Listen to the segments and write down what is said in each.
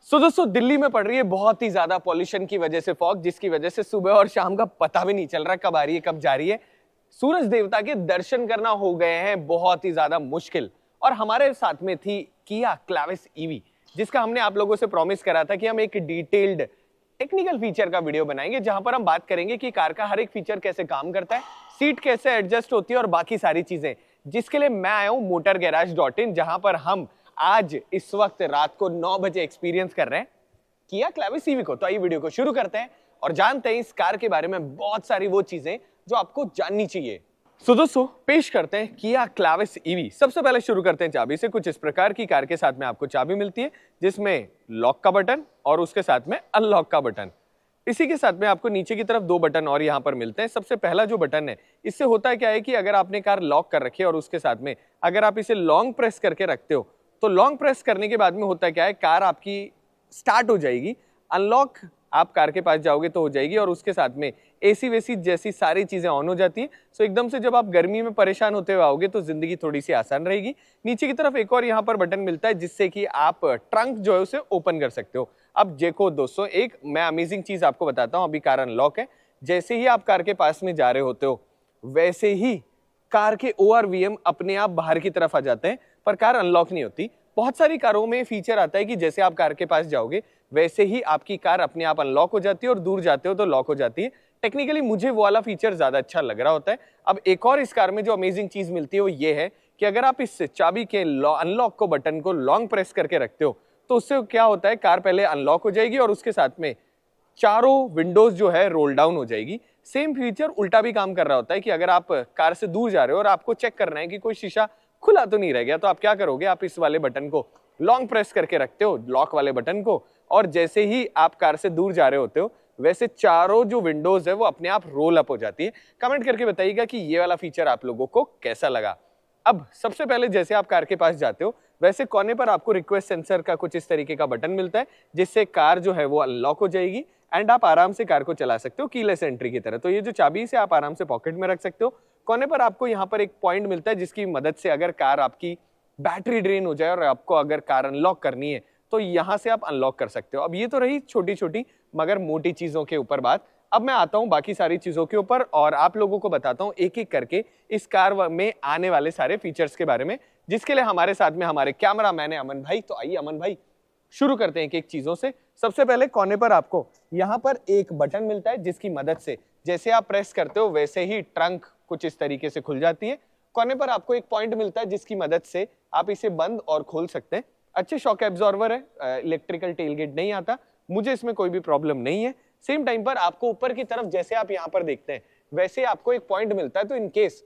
दोस्तों दिल्ली में पड़ रही है बहुत ही ज्यादा पॉल्यूशन की वजह से फॉग, जिसकी वजह से सुबह और शाम का पता भी नहीं चल रहा कब आ रही है कब जा रही है। सूरज देवता के दर्शन करना हो गए हैं बहुत ही ज्यादा मुश्किल। और हमारे साथ में थी किया क्लैविस ईवी, जिसका हमने आप लोगों से प्रॉमिस करा था कि हम एक डिटेल्ड टेक्निकल फीचर का वीडियो बनाएंगे, जहां पर हम बात करेंगे कि कार का हर एक फीचर कैसे काम करता है, सीट कैसे एडजस्ट होती है और बाकी सारी चीजें। जिसके लिए मैं आया हूं motorgarage.in, जहां पर हम आज इस वक्त रात को 9 बजे एक्सपीरियंस कर रहे हैं किया क्लैविस ईवी को। तो आइए वीडियो को शुरू करते हैं और जानते हैं इस कार के बारे में बहुत सारी वो चीजें जो आपको जाननी चाहिए। दोस्तों पेश करते हैं किया क्लैविस ईवी। सबसे पहले शुरू करते हैं चाबी से। कुछ इस प्रकार की कार के साथ में आपको चाबी मिलती है, जिसमें लॉक का बटन और उसके साथ में अनलॉक का बटन। इसी के साथ में आपको नीचे की तरफ 2 बटन और यहाँ पर मिलते हैं। सबसे पहला जो बटन है, इससे होता है क्या है कि अगर आपने कार लॉक कर रखी है और उसके साथ में अगर आप इसे लॉन्ग प्रेस करके रखते हो, तो लॉन्ग प्रेस करने के बाद में होता है क्या है, कार आपकी स्टार्ट हो जाएगी। अनलॉक आप कार के पास जाओगे तो हो जाएगी और उसके साथ में एसी वेसी जैसी सारी चीजें ऑन हो जाती है। सो एकदम से जब आप गर्मी में परेशान होते हुए आओगे तो जिंदगी थोड़ी सी आसान रहेगी। नीचे की तरफ एक और यहाँ पर बटन मिलता है, जिससे कि आप ट्रंक जो है उसे ओपन कर सकते हो। अब देखो दोस्तों, एक मैं अमेजिंग चीज आपको बताता हूँ। अभी कार अनलॉक है, जैसे ही आप कार के पास में जा रहे होते हो वैसे ही कार के ORVM अपने आप बाहर की तरफ आ जाते हैं, पर कार अनलॉक नहीं होती। बहुत सारी कारों में फीचर आता है कि जैसे आप कार के पास जाओगे वैसे ही आपकी कार अपने आप अनलॉक हो जाती है और दूर जाते हो तो लॉक हो जाती है। टेक्निकली मुझे वो वाला फीचर ज्यादा अच्छा लग रहा होता है। अब एक और इस कार में जो अमेजिंग चीज मिलती है वो ये है कि अगर आप इस चाबी के अनलॉक को बटन को लॉन्ग प्रेस करके रखते हो तो उससे क्या होता है, कार पहले अनलॉक हो जाएगी और उसके साथ में चारों विंडोज जो है रोल डाउन हो जाएगी। सेम फीचर उल्टा भी काम कर रहा होता है कि अगर आप कार से दूर जा रहे हो और आपको चेक करना है कि कोई शीशा खुला तो नहीं रह गया, तो आप क्या करोगे, आप इस वाले बटन को लॉन्ग प्रेस करके रखते हो, लॉक वाले बटन को, और जैसे ही आप कार से दूर जा रहे होते हो वैसे चारों जो विंडोज है वो अपने आप रोल अप हो जाती है। कमेंट करके बताइएगा कि ये वाला फीचर आप लोगों को कैसा लगा। अब सबसे पहले जैसे आप कार के पास जाते हो वैसे कोने पर आपको रिक्वेस्ट सेंसर का कुछ इस तरीके का बटन मिलता है, जिससे कार जो है वो अनलॉक हो जाएगी एंड आप आराम से कार को चला सकते हो कीलेस एंट्री की तरह। तो ये जो चाबी से आप आराम से पॉकेट में रख सकते हो। कोने पर आपको यहाँ पर एक पॉइंट मिलता है, जिसकी मदद से अगर कार आपकी बैटरी ड्रेन हो जाए और आपको अगर कार अनलॉक करनी है तो यहाँ से आप अनलॉक कर सकते हो। अब ये तो रही छोटी छोटी मगर मोटी चीजों के ऊपर बात। अब मैं आता हूँ बाकी सारी चीजों के ऊपर और आप लोगों को बताता हूँ एक एक करके इस कार में आने वाले सारे फीचर्स के बारे में, जिसके लिए हमारे साथ में हमारे कैमरा मैन है अमन भाई। तो आइए अमन भाई शुरू करते हैं एक एक चीजों से। सबसे पहले कोने पर आपको यहाँ पर एक बटन मिलता है, जिसकी मदद से जैसे आप प्रेस करते हो वैसे ही ट्रंक कुछ इस तरीके से खुल जाती है। कोने पर आपको एक पॉइंट मिलता है, जिसकी मदद से आप इसे बंद और खोल सकते हैं। अच्छे शॉक एब्जॉर्वर है, इलेक्ट्रिकल टेलगेट नहीं आता, मुझे इसमें कोई भी प्रॉब्लम नहीं है। सेम टाइम पर आपको ऊपर की तरफ जैसे आप यहाँ पर देखते हैं वैसे आपको एक पॉइंट मिलता है, तो इन केस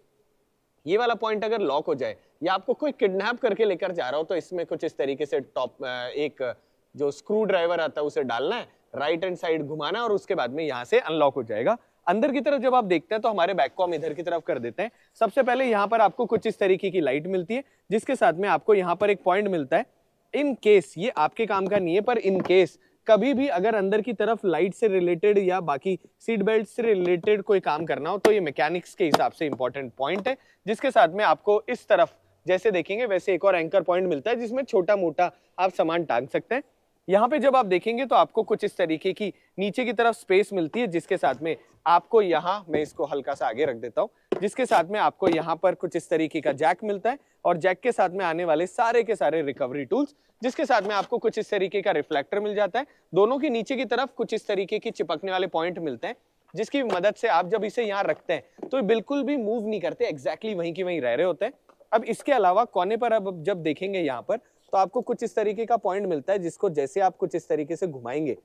ये वाला पॉइंट अगर लॉक हो जाए या आपको कोई किडनैप करके लेकर जा रहा हो तो इसमें कुछ इस तरीके से टॉप एक जो स्क्रू ड्राइवर आता है उसे डालना है, राइट हैंड साइड घुमाना और उसके बाद में यहाँ से अनलॉक हो जाएगा। अंदर की तरफ जब आप देखते हैं तो हमारे बैग को हम इधर की तरफ कर देते हैं। सबसे पहले यहाँ पर आपको कुछ इस तरीके की लाइट मिलती है, जिसके साथ में आपको यहाँ पर एक पॉइंट मिलता है। इन केस ये आपके काम का नहीं है, पर इन केस कभी भी अगर अंदर की तरफ लाइट से रिलेटेड या बाकी सीट बेल्ट से रिलेटेड कोई काम करना हो तो ये मैकेनिक्स के हिसाब से इंपॉर्टेंट पॉइंट है। जिसके साथ में आपको इस तरफ जैसे देखेंगे वैसे एक और एंकर पॉइंट मिलता है, जिसमें छोटा मोटा आप सामान टांग सकते हैं। यहाँ पे जब आप देखेंगे तो आपको कुछ इस तरीके की नीचे की तरफ स्पेस मिलती है, जिसके साथ में आपको यहाँ मैं इसको हल्का सा आगे रख देता हूँ, जिसके साथ में आपको यहाँ पर कुछ इस तरीके का जैक मिलता है और जैक के साथ में आने वाले सारे के सारे रिकवरी टूल्स, जिसके साथ में आपको कुछ इस तरीके का रिफ्लेक्टर मिल जाता है। दोनों की नीचे की तरफ कुछ इस तरीके की चिपकने वाले पॉइंट मिलते हैं, जिसकी मदद से आप जब इसे यहाँ रखते हैं तो बिल्कुल भी मूव नहीं करते, एग्जैक्टली वहीं की वहीं रह रहे होते हैं। अब इसके अलावा कोने पर अब जब देखेंगे यहाँ पर तो आपको कुछ इस तरीके का पॉइंट मिलता है, जिसको जैसे आप कुछ इस तरीके से घुमाएंगे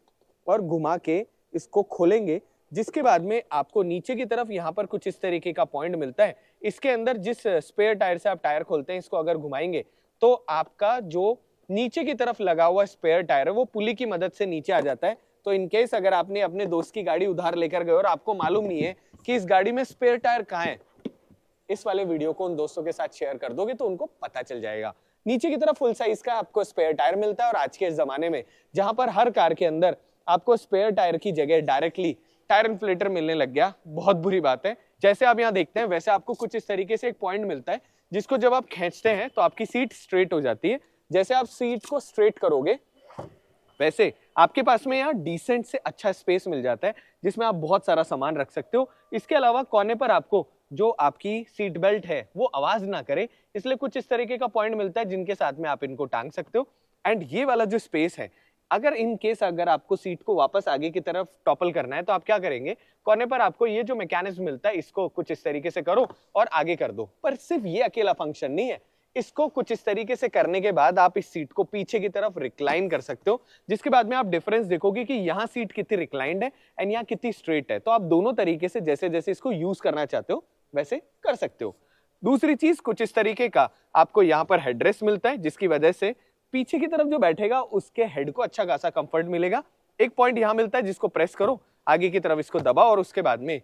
और घुमा के इसको खोलेंगे, जिसके बाद में आपको नीचे की तरफ यहाँ पर कुछ इस तरीके का पॉइंट मिलता है। इसके अंदर जिस स्पेयर टायर से आप टायर खोलते हैं इसको अगर घुमाएंगे तो आपका जो नीचे की तरफ लगा हुआ स्पेयर टायर है वो पुली की मदद से नीचे आ जाता है। तो इनकेस अगर आपने अपने दोस्त की गाड़ी उधार लेकर गए और आपको मालूम नहीं है कि इस गाड़ी में स्पेयर टायर कहाँ है, इस वाले वीडियो को उन दोस्तों के साथ शेयर कर दोगे तो उनको पता चल जाएगा। नीचे की तरफ फुल साइज का आपको स्पेयर टायर मिलता है और आज के इस जमाने में जहां पर हर कार के अंदर आपको स्पेयर टायर की जगह डायरेक्टली टायर इन्फ्लेटर मिलने लग गया, बहुत बुरी बात है। जैसे आप यहाँ देखते हैं वैसे आपको कुछ इस तरीके से एक पॉइंट मिलता है, जिसको जब आप खींचते हैं तो आपकी सीट स्ट्रेट हो जाती है। जैसे आप सीट को स्ट्रेट करोगे वैसे आपके पास में यहाँ डिसेंट से अच्छा स्पेस मिल जाता है जिसमें आप बहुत सारा सामान रख सकते हो। इसके अलावा कोने पर आपको जो आपकी सीट बेल्ट है वो आवाज ना करे, इसलिए कुछ इस तरीके का पॉइंट मिलता है जिनके साथ में आप इनको टांग सकते हो। एंड ये वाला जो स्पेस है, अगर इन केस अगर आपको सीट को वापस आगे की तरफ टॉपल करना है तो आप क्या करेंगे, कोने पर आपको ये जो मैकेनिज्म मिलता है इसको कुछ इस तरीके से करो और आगे कर दो। पर सिर्फ ये अकेला फंक्शन नहीं है, इसको कुछ इस तरीके से करने के बाद आप इस सीट को पीछे की तरफ रिक्लाइन कर सकते हो, जिसके बाद में आप डिफरेंस देखोगे कि यहाँ सीट कितनी रिक्लाइंड है एंड यहाँ कितनी स्ट्रेट है। तो आप दोनों तरीके से जैसे जैसे इसको यूज करना चाहते हो वैसे कर सकते हो। दूसरी चीज कुछ इस तरीके का आपको यहाँ पर हेडरेस्ट मिलता है, जिसकी वजह से पीछे की तरफ जो बैठेगा उसके हेड को अच्छा खासा कंफर्ट मिलेगा। एक पॉइंट यहाँ मिलता है जिसको प्रेस करो, आगे की तरफ इसको दबाओ और उसके बाद में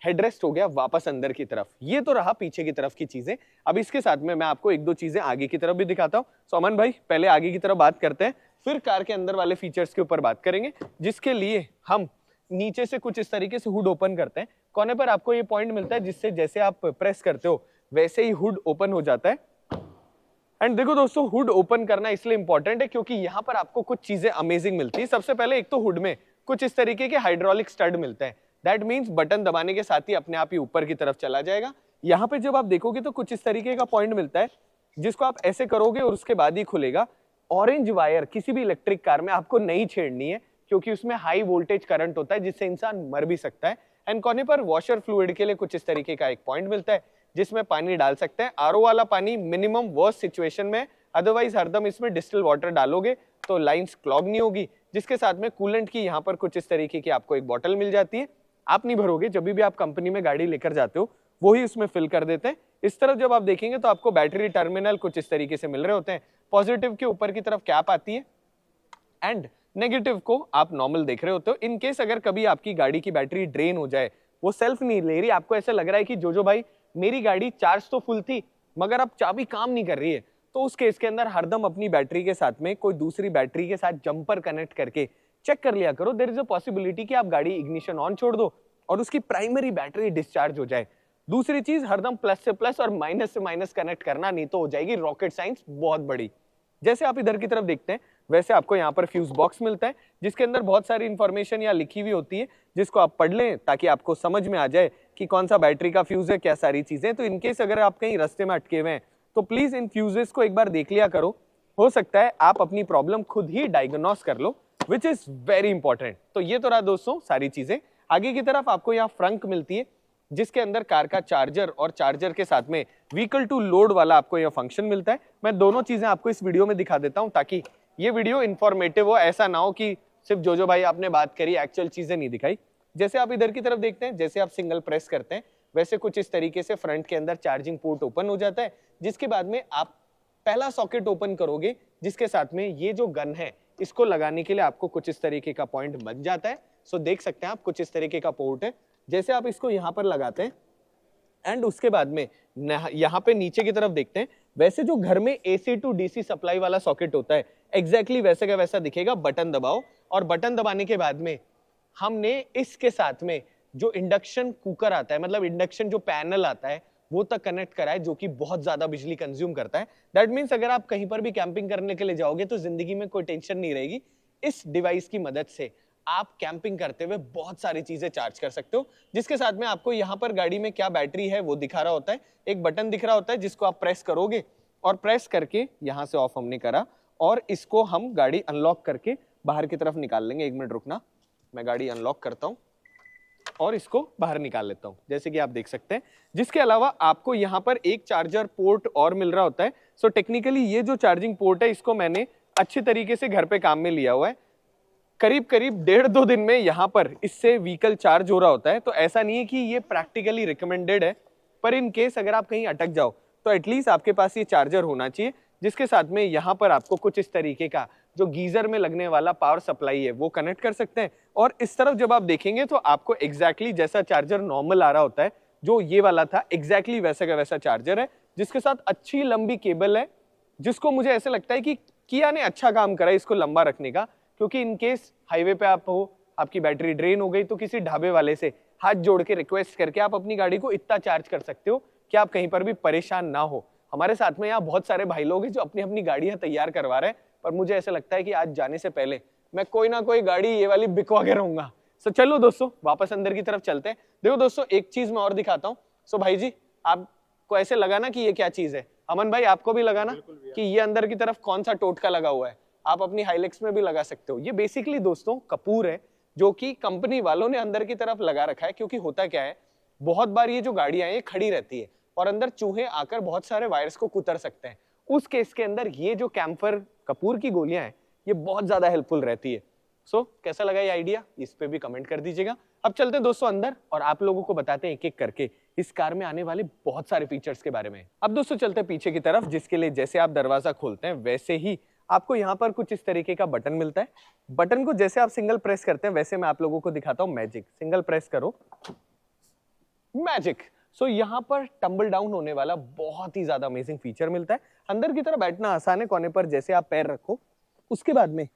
हेडरेस्ट हो गया वापस अंदर की तरफ। ये तो रहा पीछे की तरफ की चीजें। अब इसके साथ में मैं आपको एक दो चीजें आगे की तरफ भी दिखाता हूँ। सो अमन भाई पहले आगे की तरफ बात करते हैं, फिर कार के अंदर वाले फीचर्स के ऊपर बात करेंगे, जिसके लिए हम नीचे से कुछ इस तरीके से हुड ओपन करते हैं। कोने पर आपको ये पॉइंट मिलता है जिससे जैसे आप प्रेस करते हो वैसे ही हुड ओपन हो जाता है। एंड देखो दोस्तों, हुड ओपन करना इसलिए इंपॉर्टेंट है क्योंकि यहाँ पर आपको कुछ चीजें अमेजिंग मिलती है। सबसे पहले एक तो हुड में कुछ इस तरीके के हाइड्रोलिक स्टड मिलते हैं। दैट मीन्स बटन दबाने के साथ ही अपने आप ही ऊपर की तरफ चला जाएगा। यहाँ पे जब आप देखोगे तो कुछ इस तरीके का पॉइंट मिलता है जिसको आप ऐसे करोगे और उसके बाद ही खुलेगा। ऑरेंज वायर किसी भी इलेक्ट्रिक कार में आपको नहीं छेड़नी है क्योंकि उसमें हाई वोल्टेज करंट होता है जिससे इंसान मर भी सकता है। एंड कोने पर वॉशर फ्लूइड के लिए कुछ इस तरीके का एक पॉइंट मिलता है जिसमें पानी डाल सकते हैं। आरओ वाला पानी मिनिमम वर्स्ट सिचुएशन में, अदरवाइज हरदम इसमें डिस्टिल वाटर डालोगे तो लाइंस क्लॉग नहीं होगी। जिसके साथ में कूलेंट की यहाँ पर कुछ इस तरीके की आपको एक बॉटल मिल जाती है। आप नहीं भरोगे, जब भी आप कंपनी में गाड़ी लेकर जाते हो वो ही उसमें फिल कर देते हैं। इस तरफ जब आप देखेंगे तो आपको बैटरी टर्मिनल कुछ इस तरीके से मिल रहे होते हैं। पॉजिटिव के ऊपर की तरफ कैप आती है एंड नेगेटिव को आप नॉर्मल देख रहे होते हो। इन केस अगर कभी आपकी गाड़ी की बैटरी ड्रेन हो जाए, वो सेल्फ नहीं ले रही, आपको ऐसा लग रहा है कि जो भाई मेरी गाड़ी चार्ज तो फुल थी मगर अब चाबी काम नहीं कर रही है, तो उस केस के अंदर हरदम अपनी बैटरी के साथ में कोई दूसरी बैटरी के साथ जंपर कनेक्ट करके चेक कर लिया करो। देयर इज अ पॉसिबिलिटी कि आप गाड़ी इग्निशन ऑन छोड़ दो और उसकी प्राइमरी बैटरी डिस्चार्ज हो जाए। दूसरी चीज, हरदम प्लस से प्लस और माइनस से माइनस कनेक्ट करना, नहीं तो हो जाएगी रॉकेट साइंस बहुत बड़ी। जैसे आप इधर की तरफ देखते हैं वैसे आपको यहाँ पर फ्यूज बॉक्स मिलता है जिसके अंदर बहुत सारी इंफॉर्मेशन यहाँ लिखी हुई होती है जिसको आप पढ़ लें ताकि आपको समझ में आ जाए कि कौन सा बैटरी का फ्यूज है, क्या सारी चीजें। तो इनकेस अगर आप कहीं रास्ते में अटके हुए हैं तो प्लीज इन फ्यूजेस को एक बार देख लिया करो। हो सकता है आप अपनी प्रॉब्लम खुद ही डायग्नोस कर लो, विच इज वेरी इंपॉर्टेंट। तो ये तो रहा दोस्तों सारी चीजें। आगे की तरफ आपको यहाँ फ्रंक मिलती है जिसके अंदर कार का चार्जर और चार्जर के साथ में व्हीकल टू लोड वाला आपको यह फंक्शन मिलता है। मैं दोनों चीजें आपको इस वीडियो में दिखा देता हूं ताकि ये वीडियो इंफॉर्मेटिव हो, ऐसा ना हो कि सिर्फ जो भाई आपने बात करी एक्चुअल चीजें नहीं दिखाई। जैसे आप इधर की तरफ देखते हैं, जैसे आप सिंगल प्रेस करते हैं वैसे कुछ इस तरीके से फ्रंट के अंदर चार्जिंग पोर्ट ओपन हो जाता है, जिसके बाद में आप पहला सॉकेट ओपन करोगे जिसके साथ में ये जो गन है इसको लगाने के लिए आपको कुछ इस तरीके का पॉइंट बन जाता है। सो देख सकते हैं आप कुछ इस तरीके का पोर्ट है। जैसे आप इसको यहाँ पर लगाते हैं एंड उसके बाद में यहाँ पे नीचे की तरफ देखते हैं, वैसे जो घर में AC टू DC सप्लाई वाला सॉकेट होता है एग्जैक्टली वैसे का वैसा दिखेगा। बटन दबाओ और बटन दबाने के बाद में हमने इसके साथ में जो इंडक्शन कुकर आता है, मतलब इंडक्शन जो पैनल आता है वो तक कनेक्ट करा है, जो कि बहुत ज्यादा बिजली कंज्यूम करता है। दैट मीन्स अगर आप कहीं पर भी कैंपिंग करने के लिए जाओगे तो जिंदगी में कोई टेंशन नहीं रहेगी। इस डिवाइस की मदद से आप कैंपिंग करते हुए बहुत सारी चीजें चार्ज कर सकते हो, जिसके साथ में आपको यहाँ पर गाड़ी में क्या बैटरी है वो दिखा रहा होता है। एक बटन दिख रहा होता है जिसको आप प्रेस करोगे और प्रेस करके यहाँ से ऑफ हमने करा और इसको हम गाड़ी अनलॉक करके बाहर की तरफ निकाल लेंगे। 1 मिनट रुकना, मैं गाड़ी अनलॉक करता हूँ और इसको बाहर निकाल लेता हूँ, जैसे कि आप देख सकते हैं। जिसके अलावा आपको यहाँ पर एक चार्जर पोर्ट और मिल रहा होता है। सो टेक्निकली ये जो चार्जिंग पोर्ट है इसको मैंने अच्छे तरीके से घर पे काम में लिया हुआ है। करीब करीब 1.5-2 दिन में यहाँ पर इससे व्हीकल चार्ज हो रहा होता है। तो ऐसा नहीं है कि ये प्रैक्टिकली रिकमेंडेड है, पर इन केस अगर आप कहीं अटक जाओ तो एटलीस्ट आपके पास ये चार्जर होना चाहिए, जिसके साथ में यहाँ पर आपको कुछ इस तरीके का जो गीजर में लगने वाला पावर सप्लाई है वो कनेक्ट कर सकते हैं। और इस तरफ जब आप देखेंगे तो आपको एग्जैक्टली जैसा चार्जर नॉर्मल आ रहा होता है, जो ये वाला था एग्जैक्टली वैसा का वैसा चार्जर है, जिसके साथ अच्छी लंबी केबल है, जिसको मुझे ऐसे लगता है कि किया ने अच्छा काम करा इसको लंबा रखने का। क्योंकि इनकेस हाईवे पे आप हो, आपकी बैटरी ड्रेन हो गई तो किसी ढाबे वाले से हाथ जोड़ के रिक्वेस्ट करके आप अपनी गाड़ी को इतना चार्ज कर सकते हो कि आप कहीं पर भी परेशान ना हो। हमारे साथ में यहाँ बहुत सारे भाई लोग हैं जो अपनी अपनी गाड़ियां तैयार करवा रहे हैं, पर मुझे ऐसा लगता है कि आज जाने से पहले मैं कोई ना कोई गाड़ी ये वाली बिकवा के रहूंगा। सो चलो दोस्तों वापस अंदर की तरफ चलते हैं। देखो दोस्तों एक चीज मैं और दिखाता हूँ। सो भाई जी आपको ऐसे लगा ना कि ये क्या चीज है? अमन भाई आपको भी लगा ना कि ये अंदर की तरफ कौन सा टोटका लगा हुआ है? आप अपनी हाइलेक्स में भी लगा सकते हो। ये बेसिकली दोस्तों कपूर है जो कि कंपनी वालों ने अंदर की तरफ लगा रखा है, क्योंकि होता क्या है बहुत बार ये जो गाड़ियां हैं ये खड़ी रहती है और अंदर चूहे आकर बहुत सारे वायर्स को कुतर सकते हैं। उस केस के अंदर ये जो कैम्फर कपूर की गोलियां हैं ये बहुत ज्यादा हेल्पफुल रहती है। सो कैसा लगा ये आइडिया, इस पे भी कमेंट कर दीजिएगा। अब चलते हैं दोस्तों अंदर और आप लोगों को बताते हैं एक एक करके इस कार में आने वाले बहुत सारे फीचर्स के बारे में। अब दोस्तों चलते हैं पीछे की तरफ, जिसके लिए जैसे आप दरवाजा खोलते हैं वैसे ही आपको यहाँ पर कुछ इस तरीके का बटन मिलता है। बटन को जैसे आप सिंगल प्रेस करते हैं वैसे मैं आप लोगों को दिखाता हूँ मैजिक। सिंगल प्रेस करो, मैजिक। सो यहाँ पर टम्बल डाउन होने वाला बहुत ही ज्यादा अमेजिंग फीचर मिलता है। अंदर की तरफ बैठना आसान है, कोने पर जैसे आप पैर रखो उसके बाद में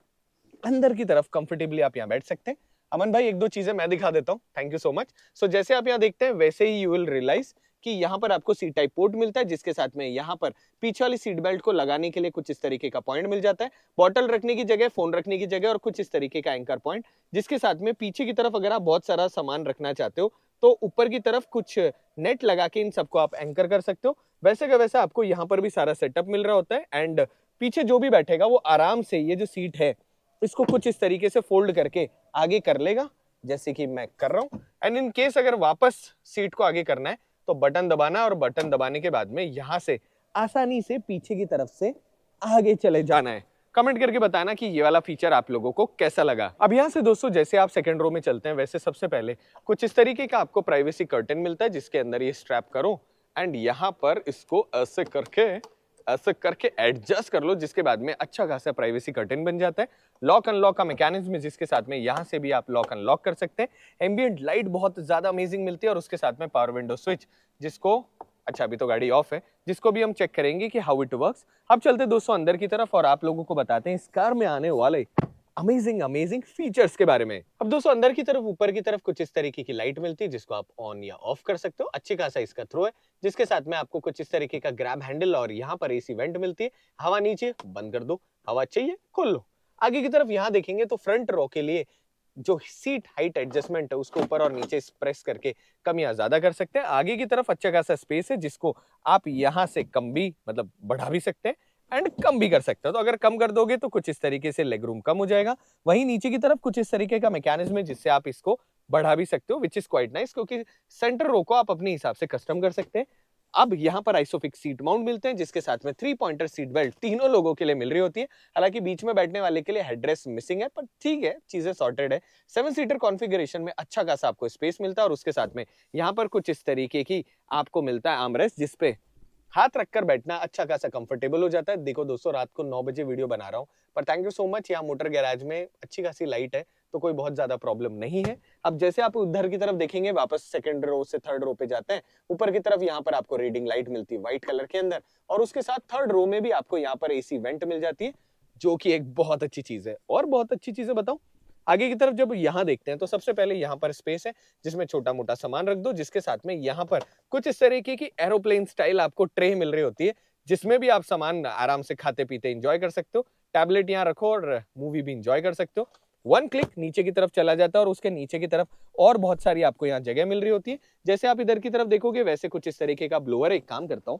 अंदर की तरफ कंफर्टेबली आप यहाँ बैठ सकते हैं। अमन भाई एक दो चीजें मैं दिखा देता हूँ, थैंक यू सो मच। सो जैसे आप यहाँ देखते हैं वैसे ही यू विल रियलाइज कि यहाँ पर आपको सी टाइप पोर्ट मिलता है, जिसके साथ में यहाँ पर पीछे वाली सीट बेल्ट को लगाने के लिए कुछ इस तरीके का पॉइंट मिल जाता है, बॉटल रखने की जगह, फोन रखने की जगह और कुछ इस तरीके का एंकर पॉइंट, जिसके साथ में पीछे की तरफ अगर आप बहुत सारा सामान रखना चाहते हो तो ऊपर की तरफ कुछ नेट लगा के इन सबको आप एंकर कर सकते हो। वैसे का वैसा आपको यहाँ पर भी सारा सेटअप मिल रहा होता है एंड पीछे जो भी बैठेगा वो आराम से ये जो सीट है इसको कुछ इस तरीके से फोल्ड करके आगे कर लेगा, जैसे कि मैं कर रहा हूं। एंड इन केस अगर वापस सीट को आगे करना है तो बटन दबाना और बटन दबाने के बाद में यहां से आसानी से पीछे की तरफ से आगे चले जाना है। कमेंट करके बताना कि ये वाला फीचर आप लोगों को कैसा लगा। अब यहाँ से दोस्तों जैसे आप सेकंड रो में चलते हैं वैसे सबसे पहले कुछ इस तरीके का आपको प्राइवेसी कर्टन मिलता है, जिसके अंदर ये स्ट्रैप करो एंड यहाँ पर इसको ऐसे करके एडजस्ट कर लो, जिसके बाद में अच्छा खासा प्राइवेसी कर्टन बन जाता है। लॉक अनलॉक का मैकेनिज्म है, जिसके साथ में यहाँ से भी आप लॉक अनलॉक कर सकते हैं। एम्बिएंट लाइट बहुत ज्यादा अमेजिंग मिलती है और उसके साथ में पावर विंडो स्विच, जिसको अच्छा अभी तो गाड़ी ऑफ है, जिसको भी हम चेक करेंगे कि हाउ इट वर्क्स। अब चलते दोस्तों अंदर की तरफ और आप लोगों को बताते हैं इस कार में आने वाले अमेजिंग फीचर्स के बारे में। अब दोस्तों अंदर की तरफ ऊपर की तरफ कुछ इस तरीके की लाइट मिलती है, जिसको आप ऑन या ऑफ कर सकते हो। अच्छी खासा इसका थ्रो है, जिसके साथ में आपको कुछ इस तरीके का ग्रैब हैंडल और यहाँ पर एसी वेंट मिलती है। हवा नीचे बंद कर दो, हवा चाहिए खोल लो। आगे की तरफ यहाँ देखेंगे तो फ्रंट रो के लिए जो सीट हाइट एडजस्टमेंट है उसको ऊपर और नीचे प्रेस करके कम या ज्यादा कर सकते हैं। आगे की तरफ अच्छा खासा स्पेस है, जिसको आप यहाँ से कम भी मतलब बढ़ा भी सकते हैं एंड कम भी कर सकते हो। तो अगर कम कर दोगे तो कुछ इस तरीके से लेग रूम कम हो जाएगा। वहीं नीचे की तरफ कुछ इस तरीके का मैकेनिज्म है जिससे आप इसको बढ़ा भी सकते हो, विच इज क्वाइट नाइस, क्योंकि सेंटर रो को आप अपने हिसाब से कस्टम कर सकते हैं। अब यहाँ पर आइसोफिक्स सीट माउंट मिलते हैं, जिसके साथ में 3 पॉइंटर सीट बेल्ट तीनों लोगों के लिए मिल रही होती है। हालांकि बीच में बैठने वाले के लिए हेडरेस्ट मिसिंग है, पर ठीक है चीजें सॉर्टेड है। 7 सीटर कॉन्फ़िगरेशन में अच्छा खासा आपको स्पेस मिलता है और उसके साथ में यहाँ पर कुछ इस तरीके की आपको मिलता है आर्मरेस्ट, जिसपे हाथ रखकर बैठना अच्छा खासा कंफर्टेबल हो जाता है। देखो दोस्तों रात को 9 बजे वीडियो बना रहा हूँ, पर थैंक यू सो मच। यहाँ मोटर गैराज में अच्छी खासी लाइट है तो कोई बहुत ज्यादा प्रॉब्लम नहीं है। अब जैसे आप उधर की तरफ देखेंगे, वापस सेकंड रो से थर्ड रो पे जाते हैं, ऊपर की तरफ यहाँ पर आपको रीडिंग लाइट मिलती है व्हाइट कलर के अंदर, और उसके साथ थर्ड रो में भी आपको यहाँ पर एसी वेंट मिल जाती है, जो कि एक बहुत अच्छी चीज है। और बहुत अच्छी चीज है बताऊं, आगे की तरफ जब यहाँ देखते हैं तो सबसे पहले यहाँ पर स्पेस है जिसमें छोटा मोटा सामान रख दो, जिसके साथ में यहाँ पर कुछ इस तरीके की एरोप्लेन स्टाइल आपको ट्रे मिल रही होती है, जिसमें भी आप सामान आराम से खाते पीते एंजॉय कर सकते हो। टैबलेट यहाँ रखो और मूवी भी एंजॉय कर सकते हो। 1 क्लिक नीचे की तरफ चला जाता है और उसके नीचे की तरफ और बहुत सारी आपको यहाँ जगह मिल रही होती है। जैसे आप इधर की तरफ देखोगे वैसे कुछ इस तरीके का ब्लोअर। एक काम करता हूँ,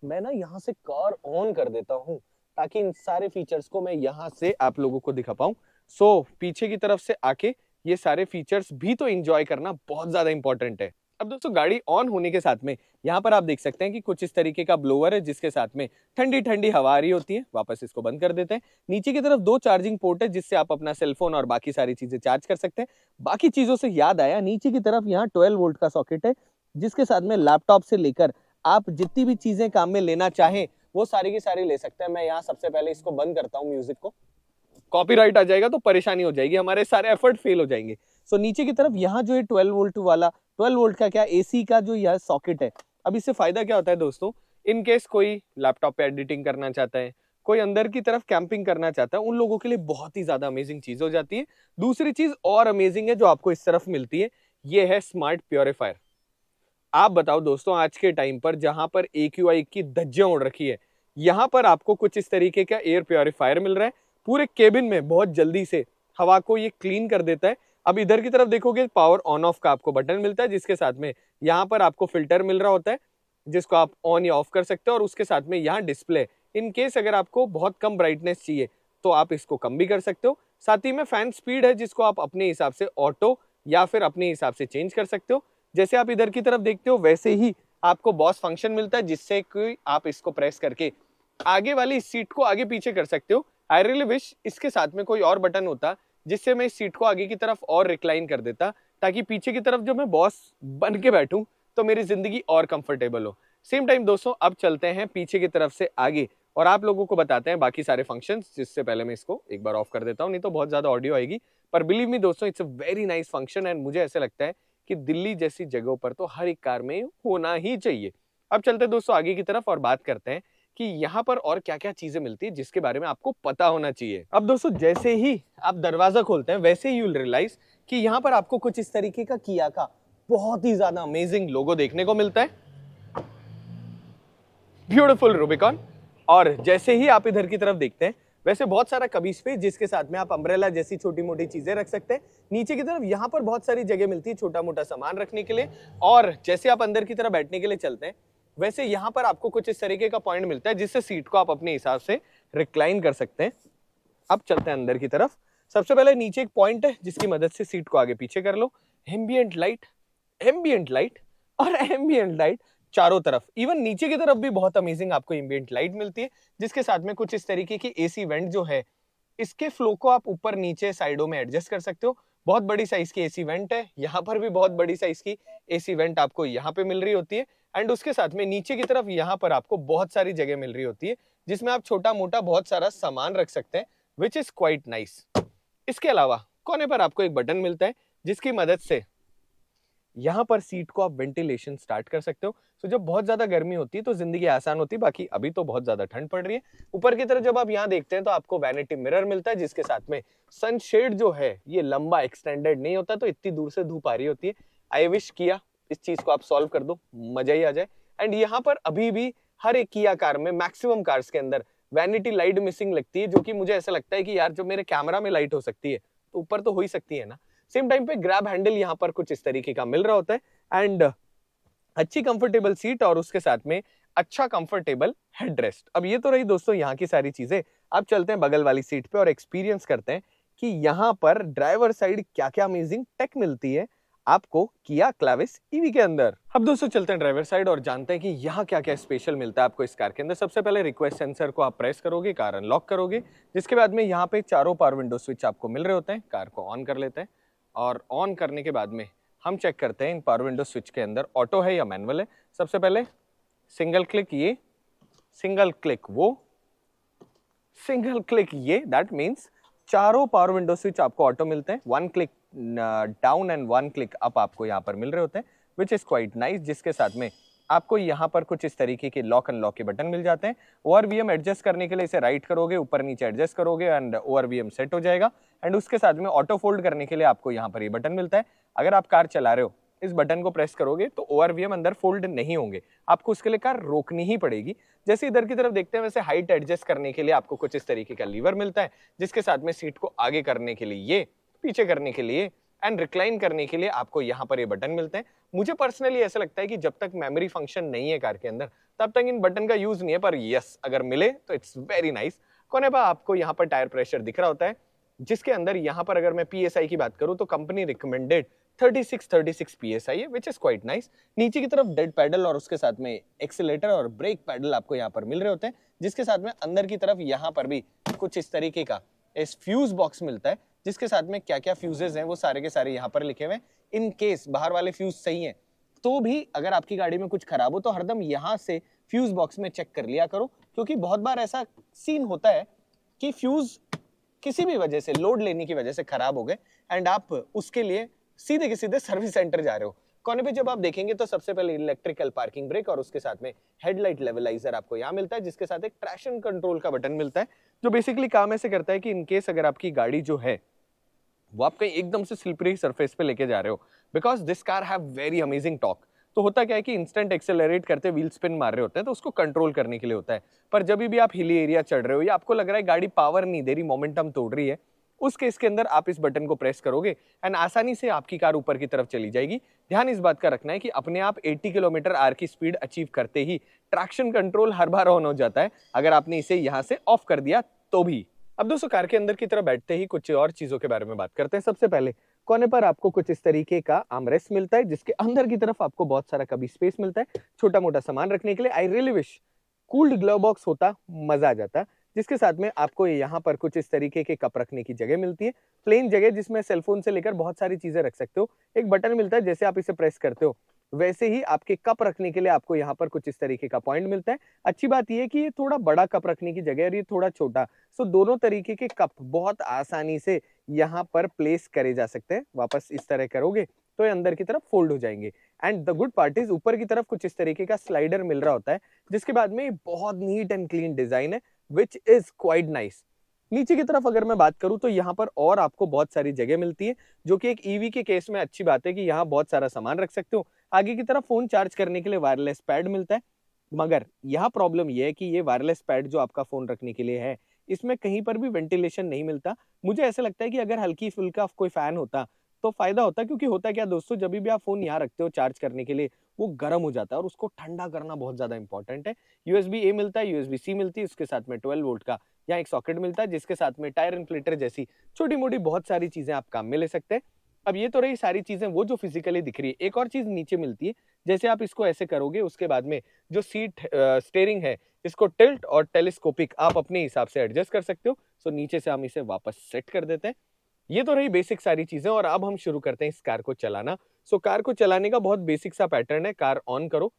मैं ना यहाँ से कार ऑन कर देता हूँ ताकि इन सारे फीचर्स को मैं यहाँ से आप लोगों को दिखा पाऊं। सो पीछे की तरफ से आके ये सारे फीचर्स भी तो एंजॉय करना बहुत ज्यादा इंपॉर्टेंट है। अब दोस्तों गाड़ी ऑन होने के साथ में यहाँ पर आप देख सकते हैं कि कुछ इस तरीके का ब्लोअर है, जिसके साथ में ठंडी ठंडी हवा आ रही होती है। वापस इसको बंद कर देते हैं। नीचे की तरफ 2 चार्जिंग पोर्ट है, जिससे आप अपना सेलफोन और बाकी सारी चीजें चार्ज कर सकते हैं। बाकी चीजों से याद आया, नीचे की तरफ यहाँ 12 वोल्ट का सॉकेट है, जिसके साथ में लैपटॉप से लेकर आप जितनी भी चीजें काम में लेना चाहें वो सारी की सारी ले सकते हैं। मैं यहाँ सबसे पहले इसको बंद करता हूँ, म्यूजिक को, कॉपीराइट आ जाएगा तो परेशानी हो जाएगी, हमारे सारे एफर्ट फेल हो जाएंगे। सो नीचे की तरफ यहाँ जो है 12 वोल्ट वाला, 12 वोल्ट का क्या एसी का जो यह सॉकेट है। अब इससे फायदा क्या होता है दोस्तों, इन केस कोई लैपटॉप पे एडिटिंग करना चाहता है, कोई अंदर की तरफ कैंपिंग करना चाहता है, उन लोगों के लिए बहुत ही ज्यादा अमेजिंग चीज हो जाती है। दूसरी चीज और अमेजिंग है जो आपको इस तरफ मिलती है, ये है स्मार्ट प्योरीफायर। आप बताओ दोस्तों, आज के टाइम पर जहां पर AQI की धज्जियां उड़ रखी है, यहाँ पर आपको कुछ इस तरीके का एयर प्योरीफायर मिल रहा है। पूरे केबिन में बहुत जल्दी से हवा को ये क्लीन कर देता है। अब इधर की तरफ देखोगे पावर ऑन ऑफ का आपको बटन मिलता है, जिसके साथ में यहाँ पर आपको फिल्टर मिल रहा होता है जिसको आप ऑन या ऑफ कर सकते हो, और उसके साथ में यहाँ डिस्प्ले, इन केस अगर आपको बहुत कम ब्राइटनेस चाहिए तो आप इसको कम भी कर सकते हो। साथ ही में फैन स्पीड है जिसको आप अपने हिसाब से ऑटो या फिर अपने हिसाब से चेंज कर सकते हो। जैसे आप इधर की तरफ देखते हो वैसे ही आपको बॉस फंक्शन मिलता है, जिससे कि आप इसको प्रेस करके आगे वाली सीट को आगे पीछे कर सकते हो। आई रियली विश इसके साथ में कोई और बटन होता जिससे मैं इस सीट को आगे की तरफ और रिक्लाइन कर देता, ताकि पीछे की तरफ जब मैं बॉस बन के बैठूं तो मेरी जिंदगी और कंफर्टेबल हो। सेम टाइम दोस्तों अब चलते हैं पीछे की तरफ से आगे और आप लोगों को बताते हैं बाकी सारे फंक्शंस, जिससे पहले मैं इसको एक बार ऑफ कर देता हूं, नहीं तो बहुत ज्यादा ऑडियो आएगी। पर बिलीव मी दोस्तों, it's a very nice function and मुझे ऐसा लगता है कि दिल्ली जैसी जगहों पर तो हर एक कार में होना ही चाहिए। अब चलते हैं दोस्तों आगे की तरफ और बात करते हैं कि यहाँ पर और क्या क्या चीजें मिलती है जिसके बारे में आपको पता होना चाहिए। अब दोस्तों जैसे ही आप दरवाजा खोलते हैं वैसे ही यूल रियलाइज कि यहाँ पर आपको कुछ इस तरीके का किया का बहुत ही ज्यादा अमेजिंग लोगो देखने को मिलता है, ब्यूटीफुल रूबिकॉन। और जैसे ही आप इधर की तरफ देखते हैं वैसे बहुत सारा कबी स्पेस, जिसके साथ में आप अम्ब्रेला जैसी छोटी मोटी चीजें रख सकते हैं। नीचे की तरफ यहाँ पर बहुत सारी जगह मिलती है छोटा मोटा सामान रखने के लिए। और जैसे आप अंदर की तरफ बैठने के लिए चलते हैं वैसे यहाँ पर आपको कुछ इस तरीके का पॉइंट मिलता है जिससे सीट को आप अपने हिसाब से रिक्लाइन कर सकते हैं। अब चलते हैं अंदर की तरफ। सबसे पहले नीचे एक पॉइंट है जिसकी मदद से सीट को आगे पीछे कर लो। एम्बियंट लाइट, एम्बियंट लाइट और एम्बियंट लाइट चारों तरफ, इवन नीचे की तरफ भी बहुत अमेजिंग आपको एम्बियंट लाइट मिलती है, जिसके साथ में कुछ इस तरीके की एसी वेंट जो है इसके फ्लो को आप ऊपर नीचे साइडों में एडजस्ट कर सकते हो। बहुत बड़ी साइज की एसी वेंट है, यहाँ पर भी बहुत बड़ी साइज की एसी वेंट आपको यहाँ पे मिल रही होती है। एंड उसके साथ में नीचे की तरफ यहाँ पर आपको बहुत सारी जगह मिल रही होती है जिसमें आप छोटा मोटा बहुत सारा सामान रख सकते हैं, विच इज क्वाइट नाइस। इसके अलावा कोने पर आपको एक बटन मिलता है जिसकी मदद से यहाँ पर सीट को आप वेंटिलेशन स्टार्ट कर सकते हो। तो जब बहुत ज्यादा गर्मी होती है तो जिंदगी आसान होती है, बाकी अभी तो बहुत ज्यादा ठंड पड़ रही है। ऊपर की तरफ जब आप यहाँ देखते हैं तो आपको वैनिटी मिरर मिलता है, जिसके साथ में सनशेड जो है ये लंबा एक्सटेंडेड नहीं होता, तो इतनी दूर से धूप आ रही होती है। आई विश किया इस चीज को आप सॉल्व कर दो, मजा ही आ जाए। एंड यहाँ पर अभी भी हर एक किया कार में, मैक्सिमम कार्स के अंदर वैनिटी लाइट मिसिंग लगती है, जो कि मुझे ऐसा लगता है कि यार जो मेरे कैमरा में लाइट हो सकती है तो ऊपर तो हो ही सकती है ना। सेम टाइम पे ग्रैब हैंडल यहाँ पर कुछ इस तरीके का मिल रहा होता है एंड अच्छी कंफर्टेबल सीट और उसके साथ में अच्छा कंफर्टेबल हेडरेस्ट। अब ये तो रही दोस्तों यहाँ की सारी चीजें। अब चलते हैं बगल वाली सीट पे और एक्सपीरियंस करते हैं कि यहाँ पर ड्राइवर साइड क्या क्या अमेजिंग टेक मिलती है आपको किया क्लाविस ईवी के अंदर। अब दोस्तों चलते हैं ड्राइवर साइड और जानते हैं कि यहाँ क्या क्या स्पेशल मिलता है आपको इस कार के अंदर। सबसे पहले रिक्वेस्ट सेंसर को आप प्रेस करोगे, कार अनलॉक करोगे, जिसके बाद में यहाँ पे चारों पावर विंडो स्विच आपको मिल रहे होते हैं। कार को ऑन कर लेते हैं और ऑन करने के बाद में हम चेक करते हैं इन पावर विंडो स्विच के अंदर ऑटो है या मैनुअल है। सबसे पहले सिंगल क्लिक ये, सिंगल क्लिक वो, सिंगल क्लिक ये, दैट मीन्स चारों पावर विंडो स्विच आपको ऑटो मिलते हैं। One click down and one click up आपको यहाँ पर मिल रहे होते हैं, विच इज क्वाइट नाइस। जिसके साथ में आपको यहाँ पर कुछ इस तरीके के लॉक अनलॉक के बटन मिल जाते हैं। ओआरवीएम एडजस्ट करने के लिए इसे राइट करोगे, ऊपर नीचे एडजस्ट करोगे एंड ओआरवीएम सेट हो जाएगा। एंड उसके साथ में ऑटो फोल्ड करने के लिए आपको यहाँ पर ये बटन मिलता है। अगर आप कार चला रहे हो इस बटन को प्रेस करोगे तो ओआरवीएम अंदर फोल्ड नहीं होंगे, आपको उसके लिए कार रोकनी ही पड़ेगी। जैसे इधर की तरफ देखते हैं वैसे हाइट एडजस्ट करने के लिए आपको कुछ इस तरीके का लीवर मिलता है, जिसके साथ में सीट को आगे करने के लिए ये, पीछे करने के लिए एंड रिक्लाइन करने के लिए आपको यहाँ पर ये बटन मिलते हैं। मुझे पर्सनली ऐसा लगता है कि जब तक मेमोरी फंक्शन नहीं है कार के अंदर तब तक इन बटन का यूज नहीं है, पर यस अगर मिले तो इट्स वेरी नाइस। कोने पर आपको यहाँ पर टायर प्रेशर दिख रहा होता है, जिसके अंदर यहाँ पर अगर मैं पीएसआई की बात करूँ तो कंपनी रिकमेंडेड 36 पीएसआई है, विच इज क्वाइट नाइस। नीचे की तरफ डेड पैडल और उसके साथ में एक्सीलरेटर और ब्रेक पैडल आपको यहाँ पर मिल रहे होते हैं, जिसके साथ में अंदर की तरफ यहाँ पर भी कुछ इस तरीके का इस फ्यूज बॉक्स मिलता है, जिसके साथ में क्या क्या फ्यूजेस हैं वो सारे के सारे यहाँ पर लिखे हुए हैं। इन केस बाहर वाले फ्यूज सही हैं तो भी अगर आपकी गाड़ी में कुछ खराब हो तो हरदम यहाँ से फ्यूज बॉक्स में चेक कर लिया करो, क्योंकि बहुत बार ऐसा सीन होता है कि फ्यूज किसी भी वजह से, लोड लेने की वजह से खराब हो गए एंड आप उसके लिए सीधे के सीधे सर्विस सेंटर जा रहे हो। कोने पे जब आप देखेंगे तो सबसे पहले इलेक्ट्रिकल पार्किंग ब्रेक और उसके साथ में हेडलाइट लेवलाइजर आपको यहाँ मिलता है, जिसके साथ एक ट्रैक्शन कंट्रोल का बटन मिलता है, जो बेसिकली काम ऐसे करता है कि इनकेस अगर आपकी गाड़ी जो है वो आप कहीं एकदम से स्लिपरी सरफेस पे लेके जा रहे हो, because this car have very amazing torque, तो होता क्या है कि इंस्टेंट एक्सेलरेट करते व्हील स्पिन मार रहे होते हैं तो उसको कंट्रोल करने के लिए होता है। पर जब भी आप हिली एरिया चढ़ रहे हो या आपको लग रहा है गाड़ी पावर नहीं दे रही, मोमेंटम तोड़ रही है, उस केस के अंदर आप इस बटन को प्रेस करोगे एंड आसानी से आपकी कार ऊपर की तरफ चली जाएगी। ध्यान इस बात का रखना है कि अपने आप 80 किलोमीटर आवर की स्पीड अचीव करते ही ट्रैक्शन कंट्रोल हर बार ऑन हो जाता है, अगर आपने इसे यहां से ऑफ कर दिया तो भी। अब दोस्तों कार के अंदर की तरफ बैठते ही कुछ और चीजों के बारे में बात करते हैं। सबसे पहले कोने पर आपको कुछ इस तरीके का आर्मरेस्ट मिलता है, जिसके अंदर की तरफ आपको बहुत सारा कभी स्पेस मिलता है छोटा मोटा सामान रखने के लिए। I really wish cooled glove box होता, मजा आ जाता। जिसके साथ में आपको यहाँ पर कुछ इस तरीके के कप रखने की जगह मिलती है, प्लेन जगह जिसमें सेलफोन से लेकर बहुत सारी चीजें रख सकते हो। एक बटन मिलता है, जैसे आप इसे प्रेस करते हो वैसे ही आपके कप रखने के लिए आपको यहाँ पर कुछ इस तरीके का पॉइंट मिलता है। अच्छी बात यह है कि ये थोड़ा बड़ा कप रखने की जगह और ये थोड़ा छोटा, सो दोनों तरीके के कप बहुत आसानी से यहाँ पर प्लेस करे जा सकते हैं। वापस इस तरह करोगे तो ये अंदर की तरफ फोल्ड हो जाएंगे। And the good part is ऊपर की तरफ कुछ इस तरीके का स्लाइडर मिल रहा होता है, जिसके बाद में बहुत नीट एंड क्लीन डिजाइन है, विच इज क्वाइट नाइस। नीचे की तरफ अगर मैं बात करूं तो यहाँ पर और आपको बहुत सारी जगह मिलती है, जो कि एक ईवी के केस में अच्छी बात है कि यहाँ बहुत सारा सामान रख सकते हो। आगे की तरफ फोन चार्ज करने के लिए वायरलेस पैड मिलता है, मगर यहाँ प्रॉब्लम यह है कि ये वायरलेस पैड जो आपका फोन रखने के लिए है, इसमें कहीं पर भी वेंटिलेशन नहीं मिलता। मुझे ऐसा लगता है कि अगर हल्की फुल्का कोई फैन होता तो फायदा होता, क्योंकि होता क्या दोस्तों, जब भी आप फोन यहाँ रखते हो चार्ज करने के लिए वो गर्म हो जाता है और उसको ठंडा करना बहुत ज्यादा इंपॉर्टेंट है। यूएसबी ए मिलता है, यूएसबी सी मिलती है, उसके साथ में 12 वोल्ट का यहाँ एक सॉकेट मिलता है, जिसके साथ में टायर इन्फ्लेटर जैसी छोटी मोटी बहुत सारी चीजें आप काम में ले सकते हैं। अब ये तो रही सारी चीजें वो जो फिजिकली दिख रही है। एक और चीज नीचे मिलती है, जैसे आप इसको ऐसे करोगे उसके बाद में जो सीट स्टेयरिंग है इसको टिल्ट और टेलीस्कोपिक आप अपने हिसाब से एडजस्ट कर सकते हो। सो नीचे से हम इसे वापस सेट कर देते हैं। ये तो रही बेसिक सारी चीजें और अब हम शुरू करते हैं इस कार को चलाना। सो कार को चलाने का बहुत बेसिक सा पैटर्न है, कार ऑन करो,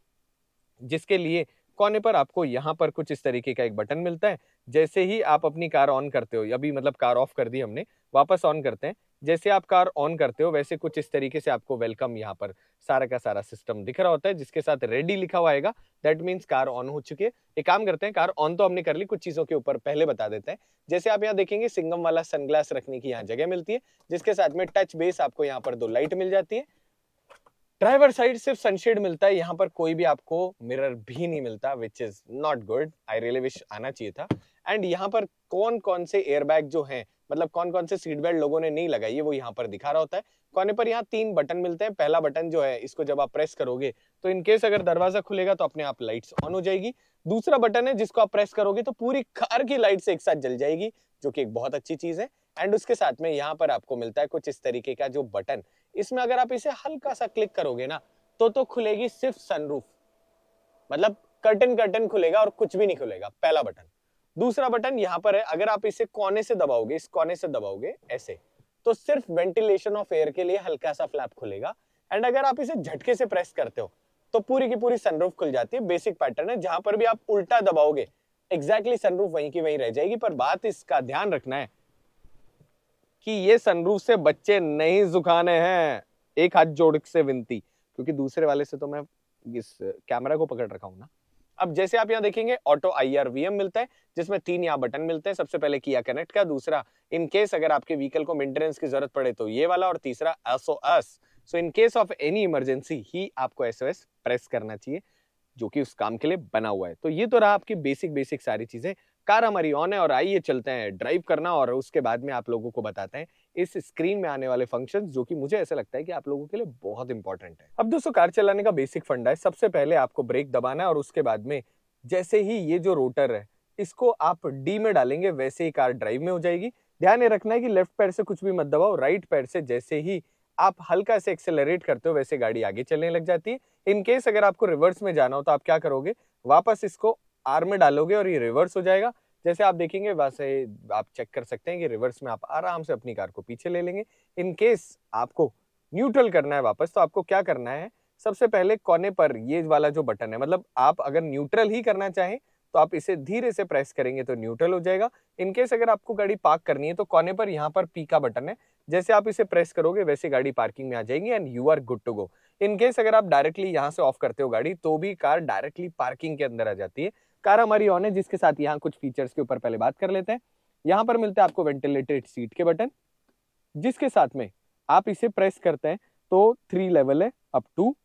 जिसके लिए कोने पर आपको यहाँ पर कुछ इस तरीके का एक बटन मिलता है। जैसे ही आप अपनी कार ऑन करते हो, अभी मतलब कार ऑफ कर दी हमने, वापस ऑन करते हैं। जैसे आप कार ऑन करते हो वैसे कुछ इस तरीके से आपको वेलकम यहाँ पर सारा का सारा सिस्टम दिख रहा होता है, जिसके साथ रेडी लिखा हुआ आएगा। दैट मीन्स कार ऑन हो चुकी है। एक काम करते हैं, कार ऑन तो हमने कर ली, कुछ चीजों के ऊपर पहले बता देते हैं। जैसे आप यहाँ देखेंगे सिंगम वाला सनग्लास रखने की यहाँ जगह मिलती है, जिसके साथ में टच बेस आपको यहाँ पर 2 लाइट मिल जाती है। ड्राइवर साइड सिर्फ सनशेड मिलता है, यहाँ पर कोई भी आपको मिरर भी नहीं मिलता, which is not good. I really wish आना चाहिए था। एंड यहाँ पर कौन कौन से एयरबैग जो हैं, मतलब कौन कौन से सीट बेल्ट लोगों ने नहीं लगाई है, वो यहाँ पर दिखा रहा होता है। कोने पर यहाँ 3 बटन मिलते हैं। पहला बटन जो है इसको जब आप प्रेस करोगे तो इनकेस अगर दरवाजा खुलेगा तो अपने आप लाइट्स ऑन हो जाएगी। दूसरा बटन है जिसको आप प्रेस करोगे तो पूरी कार की लाइट्स एक साथ जल जाएगी, जो कि एक बहुत अच्छी चीज है। एंड उसके साथ में यहाँ पर आपको मिलता है कुछ इस तरीके का जो बटन, इसमें अगर आप इसे हल्का सा क्लिक करोगे ना तो खुलेगी सिर्फ सनरूफ, मतलब कर्टन खुलेगा और कुछ भी नहीं खुलेगा, पहला बटन। दूसरा बटन यहाँ पर है, अगर आप इसे कोने से दबाओगे, इस कोने से दबाओगे ऐसे, तो सिर्फ वेंटिलेशन ऑफ एयर के लिए हल्का सा फ्लैप खुलेगा। एंड अगर आप इसे झटके से प्रेस करते हो तो पूरी की पूरी सनरूफ खुल जाती है। बेसिक पैटर्न है, जहां पर भी आप उल्टा दबाओगे एग्जैक्टली सनरूफ वहीं की वहीं रह जाएगी। पर बात इसका ध्यान रखना है कि ये सनरूफ से बच्चे नहीं झुकाने हैं, एक हाथ जोड़ से विनती, क्योंकि दूसरे वाले से तो मैं इस कैमरा को पकड़ रखा हूं ना। अब जैसे आप यहाँ देखेंगे ऑटो IRVM मिलता है, जिसमें 3 यहाँ बटन मिलते हैं। सबसे पहले किया कनेक्ट का, दूसरा इन केस अगर आपके व्हीकल को मेंटेनेंस की जरूरत पड़े तो ये वाला, और तीसरा SOS। So in case of any emergency ही आपको SOS प्रेस करना चाहिए, जो कि उस काम के लिए बना हुआ है। तो ये तो रहा आपकी बेसिक सारी चीजें। कार हमारी ऑन है और आइए चलते हैं ड्राइव करना, और उसके बाद में आप लोगों को बताते हैं इस स्क्रीन में आने वाले फंक्शंस, जो कि मुझे ऐसा लगता है कि आप लोगों के लिए बहुत इंपॉर्टेंट है। अब दोस्तों कार चलाने का बेसिक फंडा है, सबसे पहले आपको ब्रेक दबाना है और उसके बाद में जैसे ही ये जो रोटर है इसको आप डी में डालेंगे वैसे ही कार ड्राइव में हो जाएगी। ध्यान ये रखना है कि लेफ्ट पैर से कुछ भी मत दबाओ, राइट पैर से जैसे ही आप हल्का से एक्सेलरेट करते हो वैसे गाड़ी आगे चलने लग जाती है। इन केस अगर आपको रिवर्स में जाना हो तो आप क्या करोगे, वापस इसको आर में डालोगे और ये रिवर्स हो जाएगा। जैसे आप देखेंगे वैसे आप चेक कर सकते हैं कि रिवर्स में आप आराम से अपनी कार को पीछे ले लेंगे। इन केस आपको न्यूट्रल करना है वापस, तो आपको क्या करना है, सबसे पहले कोने पर ये वाला जो बटन है, मतलब आप अगर न्यूट्रल ही करना चाहें तो आप इसे धीरे से प्रेस करेंगे तो न्यूट्रल हो जाएगा। इनकेस अगर आपको गाड़ी पार्क करनी है तो कोने पर यहाँ पर पी का बटन है, जैसे आप इसे प्रेस करोगे वैसे गाड़ी पार्किंग में आ जाएगी and you are good to go. In case अगर आप डायरेक्टली यहाँ से ऑफ करते हो गाड़ी तो भी कार डायरेक्टली पार्किंग के अंदर आ जाती है। कार हमारी ऑन है, जिसके साथ यहाँ कुछ फीचर्स के ऊपर पहले बात कर लेते हैं। यहाँ पर मिलता है आपको वेंटिलेटेड सीट के बटन, जिसके साथ में आप इसे प्रेस करते हैं तो 3 लेवल है, अप टू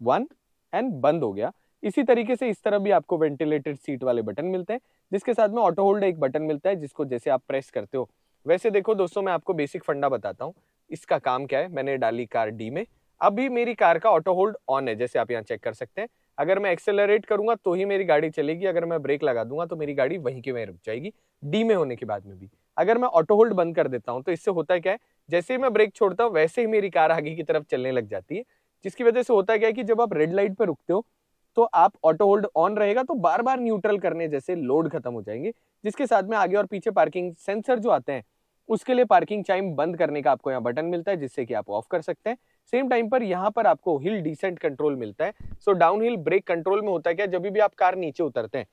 1 एंड बंद हो गया। इसी तरीके से इस तरह भी आपको वेंटिलेटेड सीट वाले बटन मिलते हैं, जिसके साथ में ऑटो होल्ड एक बटन मिलता है, जिसको जैसे आप प्रेस करते हो वैसे देखो दोस्तों, मैं आपको बेसिक फंडा बताता हूँ। इसका काम क्या है, मैंने डाली कार डी में, अभी मेरी कार का ऑटो होल्ड ऑन है, जैसे आप यहाँ चेक कर सकते हैं। अगर मैं एक्सेलरेट करूंगा तो ही मेरी गाड़ी चलेगी, अगर मैं ब्रेक लगा दूंगा तो मेरी गाड़ी वहीं की वहीं रुक जाएगी, डी में होने के बाद में भी। अगर मैं ऑटो होल्ड बंद कर देता हूँ तो इससे होता क्या है, जैसे ही मैं ब्रेक छोड़ता हूँ वैसे ही मेरी कार आगे की तरफ चलने लग जाती है, जिसकी वजह से होता क्या है कि जब आप रेड लाइट पर रुकते हो तो आप ऑटो होल्ड ऑन रहेगा तो बार बार न्यूट्रल करने जैसे लोड खत्म हो जाएंगे, जिसके साथ में आगे और पीछे पार्किंग सेंसर जो आते हैं उसके लिए पार्किंग चाइम बंद करने का आपको यहाँ बटन मिलता है, जिससे कि आप ऑफ कर सकते हैं। सेम टाइम पर यहाँ पर आपको हिल डिसेंट कंट्रोल मिलता है। So down hill brake control में होता है क्या, जब भी आप कार नीचे उतरते हैं,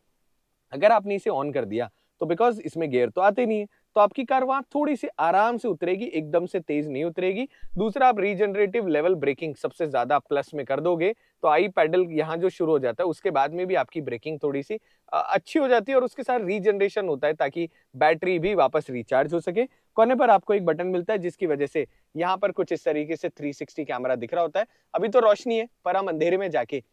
अगर आपने इसे ऑन कर दिया तो बिकॉज इसमें गियर तो आते नहीं है, तो आपकी कार वहां थोड़ी सी आराम से उतरेगी, एकदम से तेज नहीं उतरेगी। दूसरा, आप रीजनरेटिव लेवल ब्रेकिंग सबसे ज्यादा प्लस में कर दोगे तो आई पैडल यहाँ जो शुरू हो जाता है उसके बाद में भी आपकी ब्रेकिंग थोड़ी सी अच्छी हो जाती है, और उसके साथ रीजनरेशन होता है ताकि बैटरी भी वापस रिचार्ज हो सके। कोने पर आपको एक बटन मिलता है जिसकी वजह से यहाँ पर कुछ इस तरीके से 360 कैमरा दिख रहा होता है। अभी तो रोशनी है, पर हम अंधेरे में जाके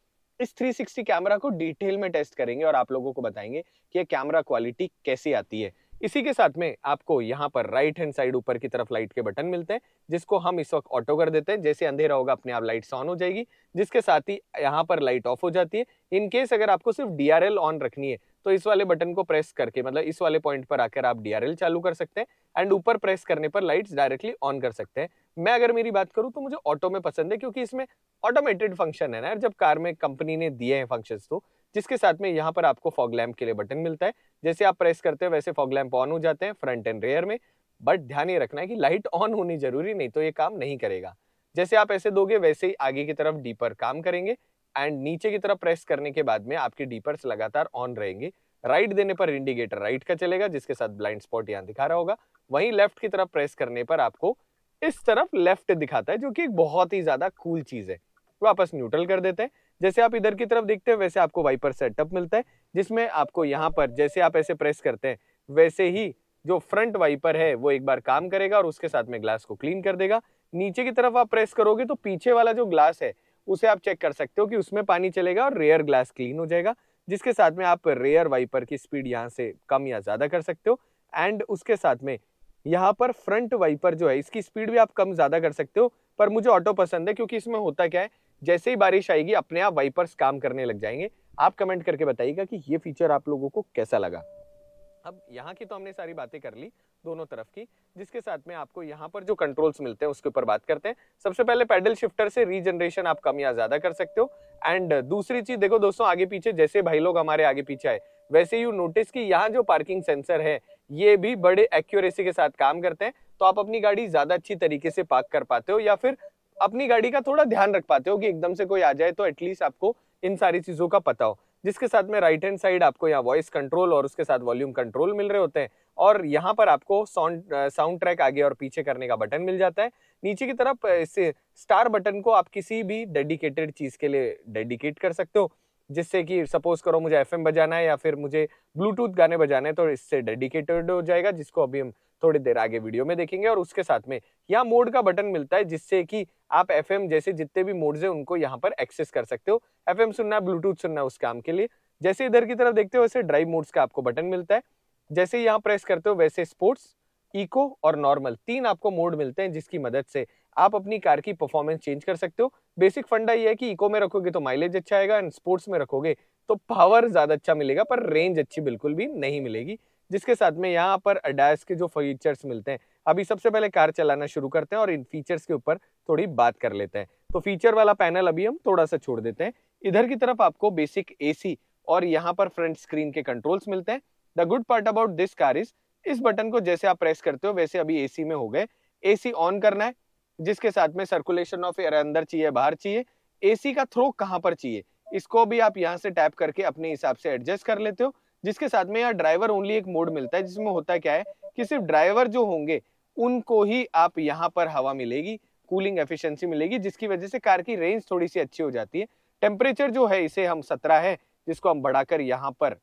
इस 360 कैमरा को डिटेल में टेस्ट करेंगे और आप लोगों को बताएंगे कि ये कैमरा क्वालिटी कैसी आती है। इसी के साथ में आपको यहाँ पर राइट हैंड साइड ऊपर की तरफ लाइट के बटन मिलते हैं, जिसको हम इस वक्त ऑटो कर देते हैं। जैसे अंधेरा होगा अपने आप लाइट्स ऑन हो जाएगी, जिसके साथ ही यहाँ पर लाइट ऑफ हो जाती है। इन केस अगर आपको सिर्फ डीआरएल ऑन रखनी है तो इस वाले बटन को प्रेस करके, मतलब इस वाले पॉइंट पर आकर आप डीआरएल चालू कर सकते हैं, एंड ऊपर प्रेस करने पर लाइट्स डायरेक्टली ऑन कर सकते हैं। मैं अगर मेरी बात करूं तो मुझे ऑटो में पसंद है, क्योंकि इसमें ऑटोमेटेड फंक्शन है ना यार, जब कार में कंपनी ने दिए हैं फंक्शंस तो। जिसके साथ में यहाँ पर आपको फॉग लैम्प के लिए बटन मिलता है, जैसे आप प्रेस करते हो वैसे फॉग लैम्प ऑन हो जाते हैं फ्रंट एंड रेयर में। बट ध्यान ये रखना है कि लाइट ऑन होनी जरूरी, नहीं तो ये काम नहीं करेगा। जैसे आप ऐसे दोगे वैसे ही आगे की तरफ डीपर काम करेंगे, एंड नीचे की तरफ प्रेस करने के बाद में आपके डीपर्स लगातार ऑन रहेंगे। राइट देने पर इंडिकेटर राइट का चलेगा, जिसके साथ ब्लाइंड स्पॉट यहाँ दिखा रहा होगा। वहीं लेफ्ट की तरफ प्रेस करने पर आपको इस तरफ लेफ्ट दिखाता है, जो कि एक बहुत ही ज्यादा कूल चीज है। वापस न्यूट्रल कर देते हैं। जैसे आप इधर की तरफ देखते हैं वैसे आपको वाइपर सेटअप मिलता है, जिसमें आपको यहाँ पर जैसे आप ऐसे प्रेस करते हैं वैसे ही जो फ्रंट वाइपर है वो एक बार काम करेगा और उसके साथ में ग्लास को क्लीन कर देगा। नीचे की तरफ आप प्रेस करोगे तो पीछे वाला जो ग्लास है उसे आप चेक कर सकते हो कि उसमें पानी चलेगा और रेयर ग्लास क्लीन हो जाएगा, जिसके साथ में आप रेयर वाइपर की स्पीड यहाँ से कम या ज्यादा कर सकते हो। एंड उसके साथ में यहाँ पर फ्रंट वाइपर जो है इसकी स्पीड भी आप कम ज्यादा कर सकते हो, पर मुझे ऑटो पसंद है क्योंकि इसमें होता क्या है, जैसे ही बारिश आएगी अपने आप वाइपर्स काम करने लग जाएंगे। आप कमेंट करके बताइएगा कि ये फीचर आप लोगों को कैसा लगा। अब यहाँ की तो हमने सारी बातें कर ली दोनों तरफ की, जिसके साथ में आपको यहाँ पर जो कंट्रोल्स मिलते हैं उसके ऊपर बात करते हैं। सबसे पहले पैडल शिफ्टर से रीजनरेशन आप कम या ज्यादा कर सकते हो। एंड दूसरी चीज देखो दोस्तों, आगे पीछे जैसे भाई लोग हमारे आगे पीछे आए वैसे यू नोटिस कि यहाँ जो पार्किंग सेंसर है ये भी बड़े एक्यूरेसी के साथ काम करते हैं, तो आप अपनी गाड़ी ज्यादा अच्छी तरीके से पार्क कर पाते हो, या फिर अपनी गाड़ी का थोड़ा ध्यान रख पाते हो कि एकदम से कोई आ जाए तो एटलीस्ट आपको इन सारी चीजों का पता हो। जिसके साथ में राइट हैंड साइड आपको यहाँ वॉइस कंट्रोल और उसके साथ वॉल्यूम कंट्रोल मिल रहे होते हैं, और यहाँ पर आपको साउंड ट्रैक आगे और पीछे करने का बटन मिल जाता है। नीचे की तरफ इस स्टार बटन को आप किसी भी डेडिकेटेड चीज के लिए डेडिकेट कर सकते हो, जिससे कि सपोज करो मुझे एफएम बजाना है या फिर मुझे ब्लूटूथ गाने बजाने हैं तो इससे डेडिकेटेड हो जाएगा, जिसको अभी हम थोड़ी देर आगे वीडियो में देखेंगे। और उसके साथ में यहाँ मोड का बटन मिलता है, जिससे कि आप एफएम जैसे जितने भी मोड्स हैं उनको यहाँ पर एक्सेस कर सकते हो। एफएम सुनना है, ब्लूटूथ सुनना है, उस काम के लिए। जैसे इधर की तरफ देखते हो वैसे ड्राइव मोड्स का आपको बटन मिलता है, जैसे यहाँ प्रेस करते हो वैसे स्पोर्ट्स, इको और नॉर्मल तीन आपको मोड मिलते हैं, जिसकी मदद से आप अपनी कार की परफॉर्मेंस चेंज कर सकते हो। बेसिक फंडा ये है कि इको में रखोगे तो माइलेज अच्छा आएगा, एंड स्पोर्ट्स में रखोगे तो पावर ज्यादा अच्छा मिलेगा, पर रेंज अच्छी बिल्कुल भी नहीं मिलेगी। जिसके साथ में यहाँ पर अडास के जो फीचर्स मिलते हैं, अभी सबसे पहले कार चलाना शुरू करते हैं और इन फीचर्स के ऊपर थोड़ी बात कर लेते हैं। तो फीचर वाला पैनल अभी हम थोड़ा सा छोड़ देते हैं। इधर की तरफ आपको बेसिक एसी और यहाँ पर फ्रंट स्क्रीन के कंट्रोल्स मिलते हैं। The good part about this car is, इस बटन को जैसे आप प्रेस करते हो वैसे अभी एसी में हो गए। एसी ऑन करना है, जिसके साथ में सर्कुलेशन ऑफ एयर अंदर चाहिए बाहर चाहिए, एसी का थ्रो कहां पर चाहिए इसको भी आप यहां से टैप करके अपने हिसाब से एडजस्ट कर लेते हो। जिसके साथ में यहाँ ड्राइवर ओनली एक मोड मिलता है, जिसमें होता क्या है कि सिर्फ ड्राइवर जो होंगे उनको ही आप यहाँ पर हवा मिलेगी, कूलिंग एफिशिएंसी मिलेगी, जिसकी वजह से कार की रेंज थोड़ी सी अच्छी हो जाती है। टेम्परेचर जो है इसे हम 17 है, जिसको हम बढ़ाकर यहाँ पर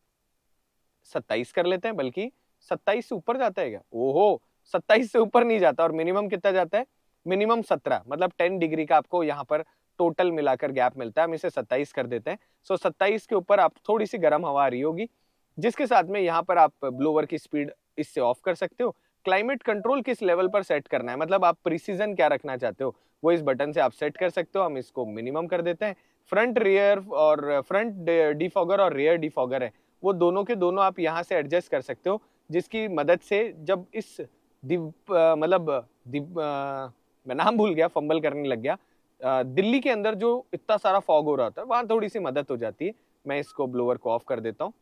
27 कर लेते हैं। बल्कि 27 से ऊपर जाता है क्या? ओहो, 27 से ऊपर नहीं जाता। और मिनिमम कितना जाता है? मिनिमम 17, मतलब 10 डिग्री का आपको यहाँ पर टोटल मिलाकर गैप मिलता है। हम इसे 27 कर देते हैं। सो 27 के ऊपर आप थोड़ी सी गर्म हवा आ रही होगी, जिसके साथ में यहाँ पर आप ब्लोवर की स्पीड इससे ऑफ कर सकते हो। क्लाइमेट कंट्रोल किस लेवल पर सेट करना है, मतलब आप प्रिसीजन क्या रखना चाहते हो, वो इस बटन से आप सेट कर सकते हो। हम इसको मिनिमम कर देते हैं। फ्रंट रियर और फ्रंट डिफॉगर और रियर डिफॉगर है, वो दोनों के दोनों आप यहाँ से एडजस्ट कर सकते हो, जिसकी मदद से जब इस मैं नाम भूल गया, फंबल करने लग गया, दिल्ली के अंदर जो इतना सारा फॉग हो रहा था, वहां थोड़ी सी मदद हो जाती है। मैं इसको ब्लोअर को ऑफ कर देता हूँ।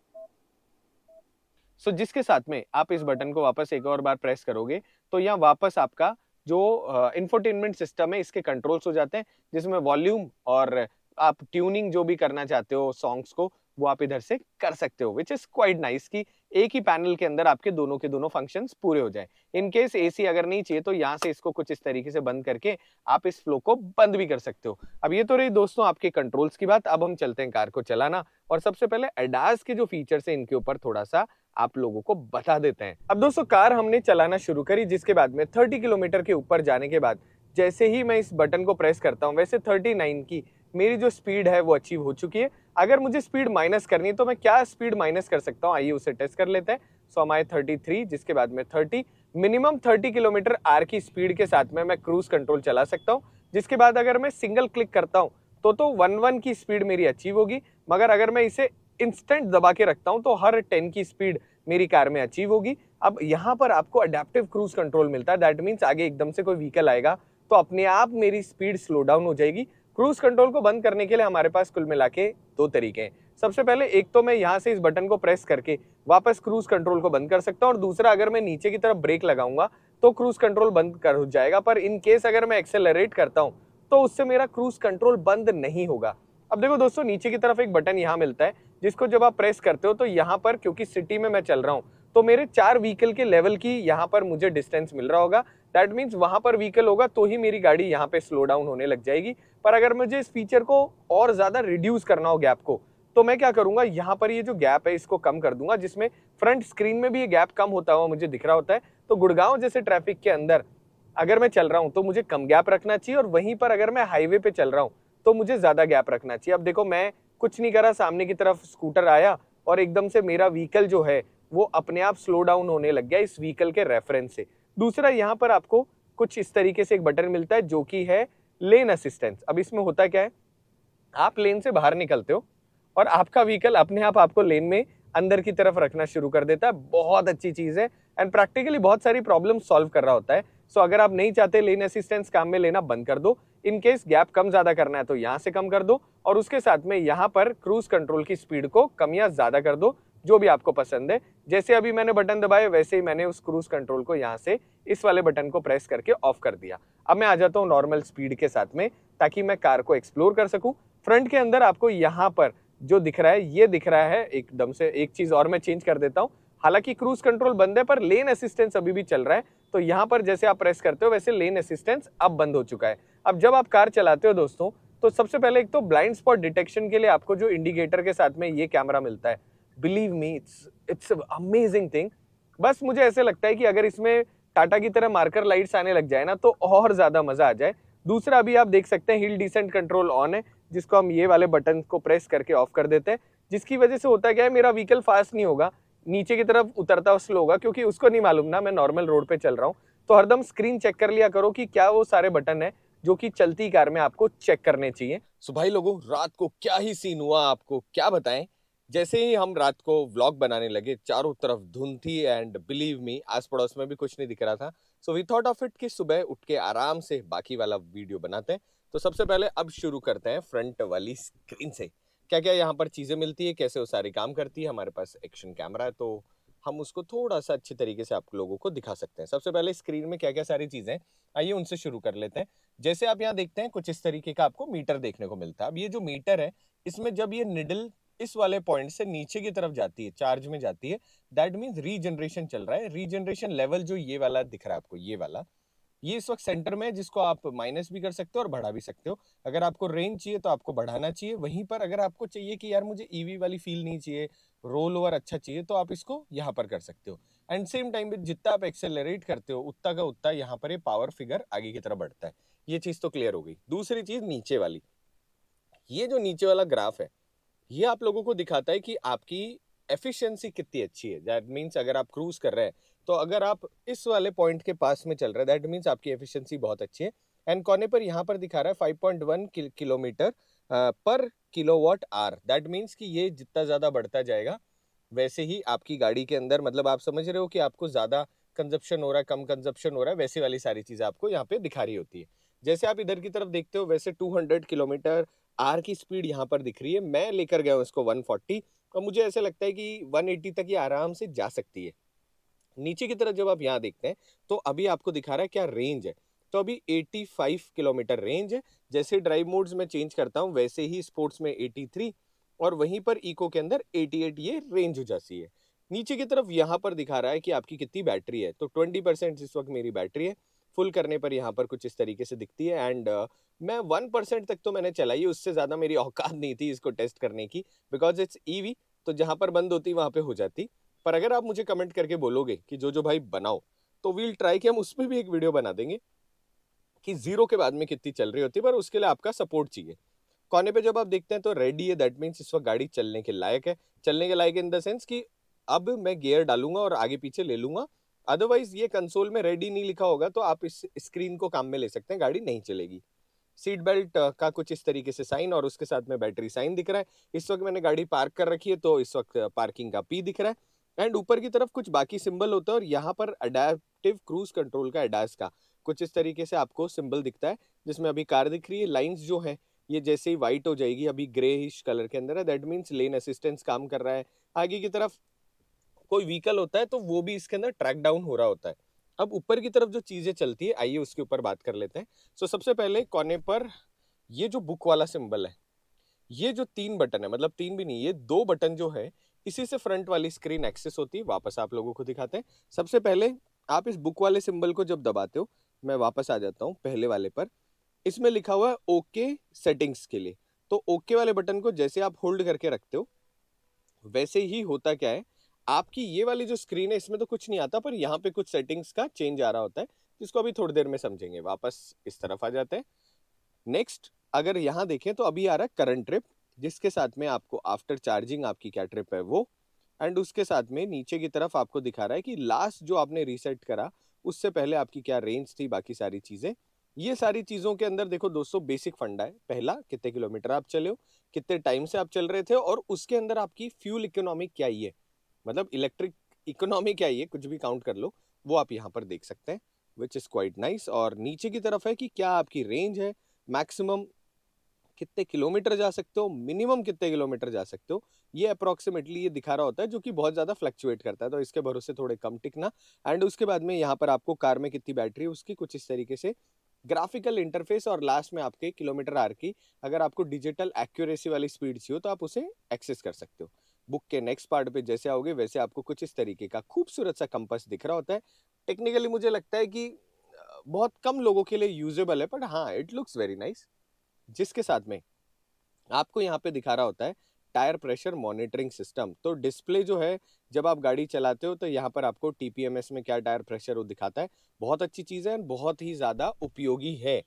जिसके साथ में आप इस बटन को वापस एक और बार प्रेस करोगे तो यहाँ वापस आपका जो इंफोटेनमेंट सिस्टम है इसके कंट्रोल्स हो जाते हैं, जिसमें वॉल्यूम और आप ट्यूनिंग जो भी करना चाहते हो सॉन्ग्स को, वो आप इधर से कर सकते हो, विच इज क्वाइट नाइस कि एक ही पैनल के अंदर आपके दोनों के दोनों फंक्शंस पूरे हो जाए। इन केस एसी अगर नहीं चाहिए तो यहाँ से इसको कुछ इस तरीके से बंद करके आप इस फ्लो को बंद भी कर सकते हो। अब ये तो रही दोस्तों आपके कंट्रोल्स की बात। अब हम चलते हैं कार को चलाना, और सबसे पहले एडास के जो फीचर्स है इनके ऊपर थोड़ा सा आप लोगों को बता देते हैं। अब दोस्तों कार हमने चलाना शुरू करी, जिसके बाद में 30 किलोमीटर के ऊपर जाने के बाद जैसे ही मैं इस बटन को प्रेस करता हूं, वैसे 39 की मेरी जो स्पीड है वो अचीव हो चुकी है। अगर मुझे स्पीड माइनस करनी है तो मैं क्या स्पीड माइनस कर सकता हूं, आइए उसे टेस्ट कर लेते हैं। हमारे 33, जिसके बाद में 30, मिनिमम 30 किलोमीटर आर की स्पीड के साथ में मैं क्रूज कंट्रोल चला सकता हूँ। जिसके बाद अगर मैं सिंगल क्लिक करता हूँ तो 11 की स्पीड मेरी अचीव होगी, मगर अगर मैं इसे इंस्टेंट दबा के रखता हूं तो हर 10 की स्पीड मेरी कार में अचीव होगी। अब यहाँ पर आपको अडेप्टिव क्रूज कंट्रोल मिलता है, दैट मीन्स आगे एकदम से कोई व्हीकल आएगा तो अपने आप मेरी स्पीड स्लो डाउन हो जाएगी। क्रूज कंट्रोल को बंद करने के लिए हमारे पास कुल मिला के दो तरीके हैं। सबसे पहले एक तो मैं यहाँ से इस बटन को प्रेस करके वापस क्रूज कंट्रोल को बंद कर सकता हूँ, और दूसरा अगर मैं नीचे की तरफ ब्रेक लगाऊंगा तो क्रूज कंट्रोल बंद कर हो जाएगा। पर इन केस अगर मैं एक्सेलरेट करता हूँ तो उससे मेरा क्रूज कंट्रोल बंद नहीं होगा। अब देखो दोस्तों, नीचे की तरफ एक बटन यहाँ मिलता है, जिसको जब आप प्रेस करते हो तो यहाँ पर, क्योंकि सिटी में मैं चल रहा हूँ तो मेरे 4 व्हीकल के लेवल की यहाँ पर मुझे डिस्टेंस मिल रहा होगा। दैट मीन्स वहां पर व्हीकल होगा तो ही मेरी गाड़ी यहाँ पे स्लो डाउन होने लग जाएगी। पर अगर मुझे इस फीचर को और ज्यादा रिड्यूस करना हो गैप को, तो मैं क्या करूंगा, यहाँ पर ये जो गैप है इसको कम कर दूंगा, जिसमें फ्रंट स्क्रीन में भी ये गैप कम होता हुआ मुझे दिख रहा होता है। तो गुड़गांव जैसे ट्रैफिक के अंदर अगर मैं चल रहा हूं तो मुझे कम गैप रखना चाहिए, और वहीं पर अगर मैं हाईवे पे चल रहा हूं तो मुझे ज्यादा गैप रखना चाहिए। अब देखो, मैं कुछ नहीं करा, सामने की तरफ स्कूटर आया और एकदम से मेरा व्हीकल जो है वो अपने आप स्लो डाउन होने लग गया इस व्हीकल के रेफरेंस से। दूसरा, यहाँ पर आपको कुछ इस तरीके से एक बटन मिलता है जो कि है लेन असिस्टेंस। अब इसमें होता क्या है, आप लेन से बाहर निकलते हो और आपका व्हीकल अपने आप आपको लेन में अंदर की तरफ रखना शुरू कर देता है। बहुत अच्छी चीज है एंड प्रैक्टिकली बहुत सारी प्रॉब्लम सॉल्व कर रहा होता है। सो अगर आप नहीं चाहते लेन असिस्टेंस काम में लेना, बंद कर दो। इन केस गैप कम ज्यादा करना है तो यहाँ से कम कर दो, और उसके साथ में यहाँ पर क्रूज कंट्रोल की स्पीड को कम या ज्यादा कर दो, जो भी आपको पसंद है। जैसे अभी मैंने बटन दबाए वैसे ही मैंने उस क्रूज कंट्रोल को यहाँ से इस वाले बटन को प्रेस करके ऑफ कर दिया। अब मैं आ जाता हूँ नॉर्मल स्पीड के साथ में, ताकि मैं कार को एक्सप्लोर कर सकूं। फ्रंट के अंदर आपको यहाँ पर जो दिख रहा है, ये दिख रहा है एकदम से। एक चीज और मैं चेंज कर देता हूँ, हालांकि क्रूज कंट्रोल बंद है पर लेन असिस्टेंस अभी भी चल रहा है। तो यहाँ पर जैसे आप प्रेस करते हो वैसे लेन असिस्टेंस अब बंद हो चुका है। अब जब आप कार चलाते हो दोस्तों, तो सबसे पहले एक तो ब्लाइंड स्पॉट डिटेक्शन के लिए आपको जो इंडिकेटर के साथ में ये कैमरा मिलता है, believe me it's amazing thing. बस मुझे ऐसे लगता है कि अगर इसमें टाटा की तरह मार्कर लाइट्स आने लग जाए ना तो और ज्यादा मजा आ जाए। दूसरा, अभी आप देख सकते हैं हिल डिसेंट कंट्रोल ऑन है, जिसको हम ये वाले बटन को प्रेस करके ऑफ कर देते हैं, जिसकी वजह से होता क्या है, मेरा व्हीकल फास्ट नहीं होगा, नीचे की तरफ उतरता हुआ स्लो होगा, क्योंकि उसको नहीं मालूम ना मैं नॉर्मल रोड पे चल रहा हूँ। तो हरदम स्क्रीन चेक कर लिया करो कि क्या वो सारे बटन है जो कि चलती कार में आपको चेक करने चाहिए। सो भाई लोगों, रात को क्या ही सीन हुआ आपको क्या बताएं। जैसे ही हम रात को व्लॉग बनाने लगे, चारों तरफ धुंध थी एंड बिलीव मी आस पड़ोस में भी कुछ नहीं दिख रहा था। So we thought of it कि सुबह उठ के आराम से बाकी वाला वीडियो बनाते हैं। तो सबसे पहले अब शुरू करते हैं फ्रंट वाली स्क्रीन से। क्या क्या यहाँ पर चीजें मिलती है, कैसे वो सारी काम करती है। हमारे पास एक्शन कैमरा है तो हम उसको थोड़ा सा अच्छे तरीके से आप लोगों को दिखा सकते हैं। सबसे पहले स्क्रीन में क्या क्या सारी चीजें, आइए उनसे शुरू कर लेते हैं। जैसे आप यहाँ देखते हैं कुछ इस तरीके का आपको मीटर देखने को मिलता है। अब ये जो मीटर है, इसमें जब ये निडल इस वाले पॉइंट से नीचे की तरफ जाती है, चार्ज में जाती है, दैट मीन्स रीजनरेशन चल रहा है। रीजनरेशन लेवल जो ये वाला दिख रहा है आपको, ये वाला, ये इस वक्त सेंटर में है, जिसको आप माइनस भी कर सकते हो और बढ़ा भी सकते हो। अगर आपको रेंज चाहिए तो आपको बढ़ाना चाहिए। वहीं पर अगर आपको चाहिए कि यार मुझे ईवी वाली फील नहीं चाहिए, रोल ओवर अच्छा चाहिए, तो आप इसको यहाँ पर कर सकते हो। एंड सेम टाइम पे जितना आप एक्सेलरेट करते हो उतना का उतना यहाँ पर ये पावर फिगर आगे की तरफ बढ़ता है। ये चीज तो क्लियर हो गई। दूसरी चीज नीचे वाली, ये जो नीचे वाला ग्राफ है, ये आप लोगों को दिखाता है कि आपकी एफिशिएंसी कितनी अच्छी है। दैट मीन्स अगर आप क्रूज कर रहे हैं तो अगर आप इस वाले पॉइंट के पास में चल रहे हैं, दैट मीन्स आपकी एफिशिएंसी बहुत अच्छी है। एंड कोने पर यहाँ पर दिखा रहा है 5.1 किलोमीटर पर किलोवाट आवर। दैट मीन्स कि ये जितना ज़्यादा बढ़ता जाएगा वैसे ही आपकी गाड़ी के अंदर, मतलब आप समझ रहे हो कि आपको ज़्यादा कंजप्शन हो रहा है, कम कंजप्शन हो रहा है, वैसी वाली सारी चीज़ें आपको यहाँ पे दिखा रही होती है। जैसे आप इधर की तरफ देखते हो वैसे 200 किलोमीटर आर की स्पीड यहाँ पर दिख रही है। मैं लेकर गया हूँ इसको 140 और मुझे ऐसा लगता है कि 180 तक ये आराम से जा सकती है। नीचे की तरफ जब आप यहाँ देखते हैं तो अभी आपको दिखा रहा है क्या रेंज है। तो अभी 85 किलोमीटर रेंज है। जैसे ड्राइव मोड्स में चेंज करता हूँ वैसे ही स्पोर्ट्स में 83 और वहीं पर इको के अंदर 88 ये रेंज हो जाती है। नीचे की तरफ यहाँ पर दिखा रहा है कि आपकी कितनी बैटरी है। तो 20% इस वक्त मेरी बैटरी है। फुल करने पर यहाँ पर कुछ इस तरीके से दिखती है। एंड मैं 1% तक तो मैंने चलाई है, उससे ज़्यादा मेरी औकात नहीं थी इसको टेस्ट करने की, बिकॉज इट्स ईवी। तो जहाँ पर बंद होती वहाँ पे हो जाती। पर अगर आप मुझे कमेंट करके बोलोगे कि जो भाई बनाओ, तो वील ट्राई कि हम उस पर भी एक वीडियो बना देंगे कि जीरो के बाद में कितनी चल रही होती है, पर उसके लिए आपका सपोर्ट चाहिए। कोने पे जब आप देखते हैं तो रेडी है, दैट मीन्स इस वक्त गाड़ी चलने के लायक है। चलने के लायक इन द सेंस कि अब मैं गियर डालूंगा और आगे पीछे ले लूंगा। अदरवाइज ये कंसोल में रेडी नहीं लिखा होगा तो आप इस स्क्रीन को काम में ले सकते हैं, गाड़ी नहीं चलेगी। सीट बेल्ट का कुछ इस तरीके से साइन और उसके साथ में बैटरी साइन दिख रहा है। इस वक्त मैंने गाड़ी पार्क कर रखी है तो इस वक्त पार्किंग का पी दिख रहा है। एंड ऊपर की तरफ कुछ बाकी सिंबल होता है और यहाँ पर अडेप्टिव क्रूज कंट्रोल का एडास का कुछ इस तरीके से आपको सिंबल दिखता है, जिसमें अभी कार दिख रही है। लाइंस जो है ये जैसे ही व्हाइट हो जाएगी, अभी ग्रेइश कलर के अंदर है, दैट मीन्स लेन असिस्टेंस काम कर रहा है। आगे की तरफ कोई व्हीकल होता है तो वो भी इसके अंदर ट्रैक डाउन हो रहा होता है। अब ऊपर की तरफ जो चीजें चलती है आइए उसके ऊपर बात कर लेते हैं। सो सबसे पहले कोने पर ये जो बुक वाला सिंबल है, ये जो 3 बटन है, मतलब 3 भी नहीं, ये 2 बटन जो है, इसी से फ्रंट वाली स्क्रीन एक्सेस होती है। वापस आप लोगों को दिखाते हैं। सबसे पहले आप इस बुक वाले सिंबल को जब दबाते हो, मैं वापस आ जाता हूँ पहले वाले पर, इसमें लिखा हुआ है ओके सेटिंग्स के लिए। तो ओके वाले बटन को जैसे आप होल्ड करके रखते हो वैसे ही होता क्या है, आपकी ये वाली जो स्क्रीन है इसमें तो कुछ नहीं आता, पर यहाँ पे कुछ सेटिंग्स का चेंज आ रहा होता है, जिसको अभी थोड़ी देर में समझेंगे। वापस इस तरफ आ जाते हैं। नेक्स्ट अगर यहाँ देखें तो अभी आ रहा है करंट ट्रिप, जिसके साथ में आपको आफ्टर चार्जिंग आपकी क्या ट्रिप है वो। एंड उसके साथ में नीचे की तरफ आपको दिखा रहा है कि लास्ट जो आपने रीसेट करा उससे पहले आपकी क्या रेंज थी, बाकी सारी चीजें। ये सारी चीजों के अंदर देखो दोस्तों, बेसिक फंडा है। पहला, कितने किलोमीटर आप चले हो, कितने टाइम से आप चल रहे थे, और उसके अंदर आपकी फ्यूल इकोनॉमी क्या ही है, मतलब इलेक्ट्रिक इकोनॉमी क्या ही है, कुछ भी काउंट कर लो, वो आप यहाँ पर देख सकते हैं, विच इज क्वाइट नाइस। और नीचे की तरफ है कि क्या आपकी रेंज है, मैक्सिमम कितने किलोमीटर जा सकते हो, मिनिमम कितने किलोमीटर जा सकते हो, ये अप्रोक्सीमेटली ये दिखा रहा होता है, जो कि बहुत ज्यादा फ्लक्चुएट करता है, तो इसके भरोसे थोड़े कम टिकना। एंड उसके बाद में यहाँ पर आपको कार में कितनी बैटरी है उसकी कुछ इस तरीके से ग्राफिकल इंटरफेस, और लास्ट में आपके किलोमीटर आर की अगर आपको डिजिटल एक्यूरेसी वाली स्पीड चाहिए तो आप उसे एक्सेस कर सकते हो। बुक के नेक्स्ट पार्ट पे जैसे आओगे वैसे आपको कुछ इस तरीके का खूबसूरत सा कंपास दिख रहा होता है। टेक्निकली मुझे लगता है कि बहुत कम लोगों के लिए यूजेबल है, बट हाँ इट लुक्स वेरी नाइस। जिसके साथ में आपको यहाँ पे दिखा रहा होता है टायर प्रेशर मॉनिटरिंग सिस्टम। तो डिस्प्ले जो है, जब आप गाड़ी चलाते हो तो यहाँ पर आपको टीपीएमएस में क्या टायर प्रेशर वो दिखाता है। बहुत अच्छी चीज़ है, बहुत ही ज़्यादा उपयोगी है।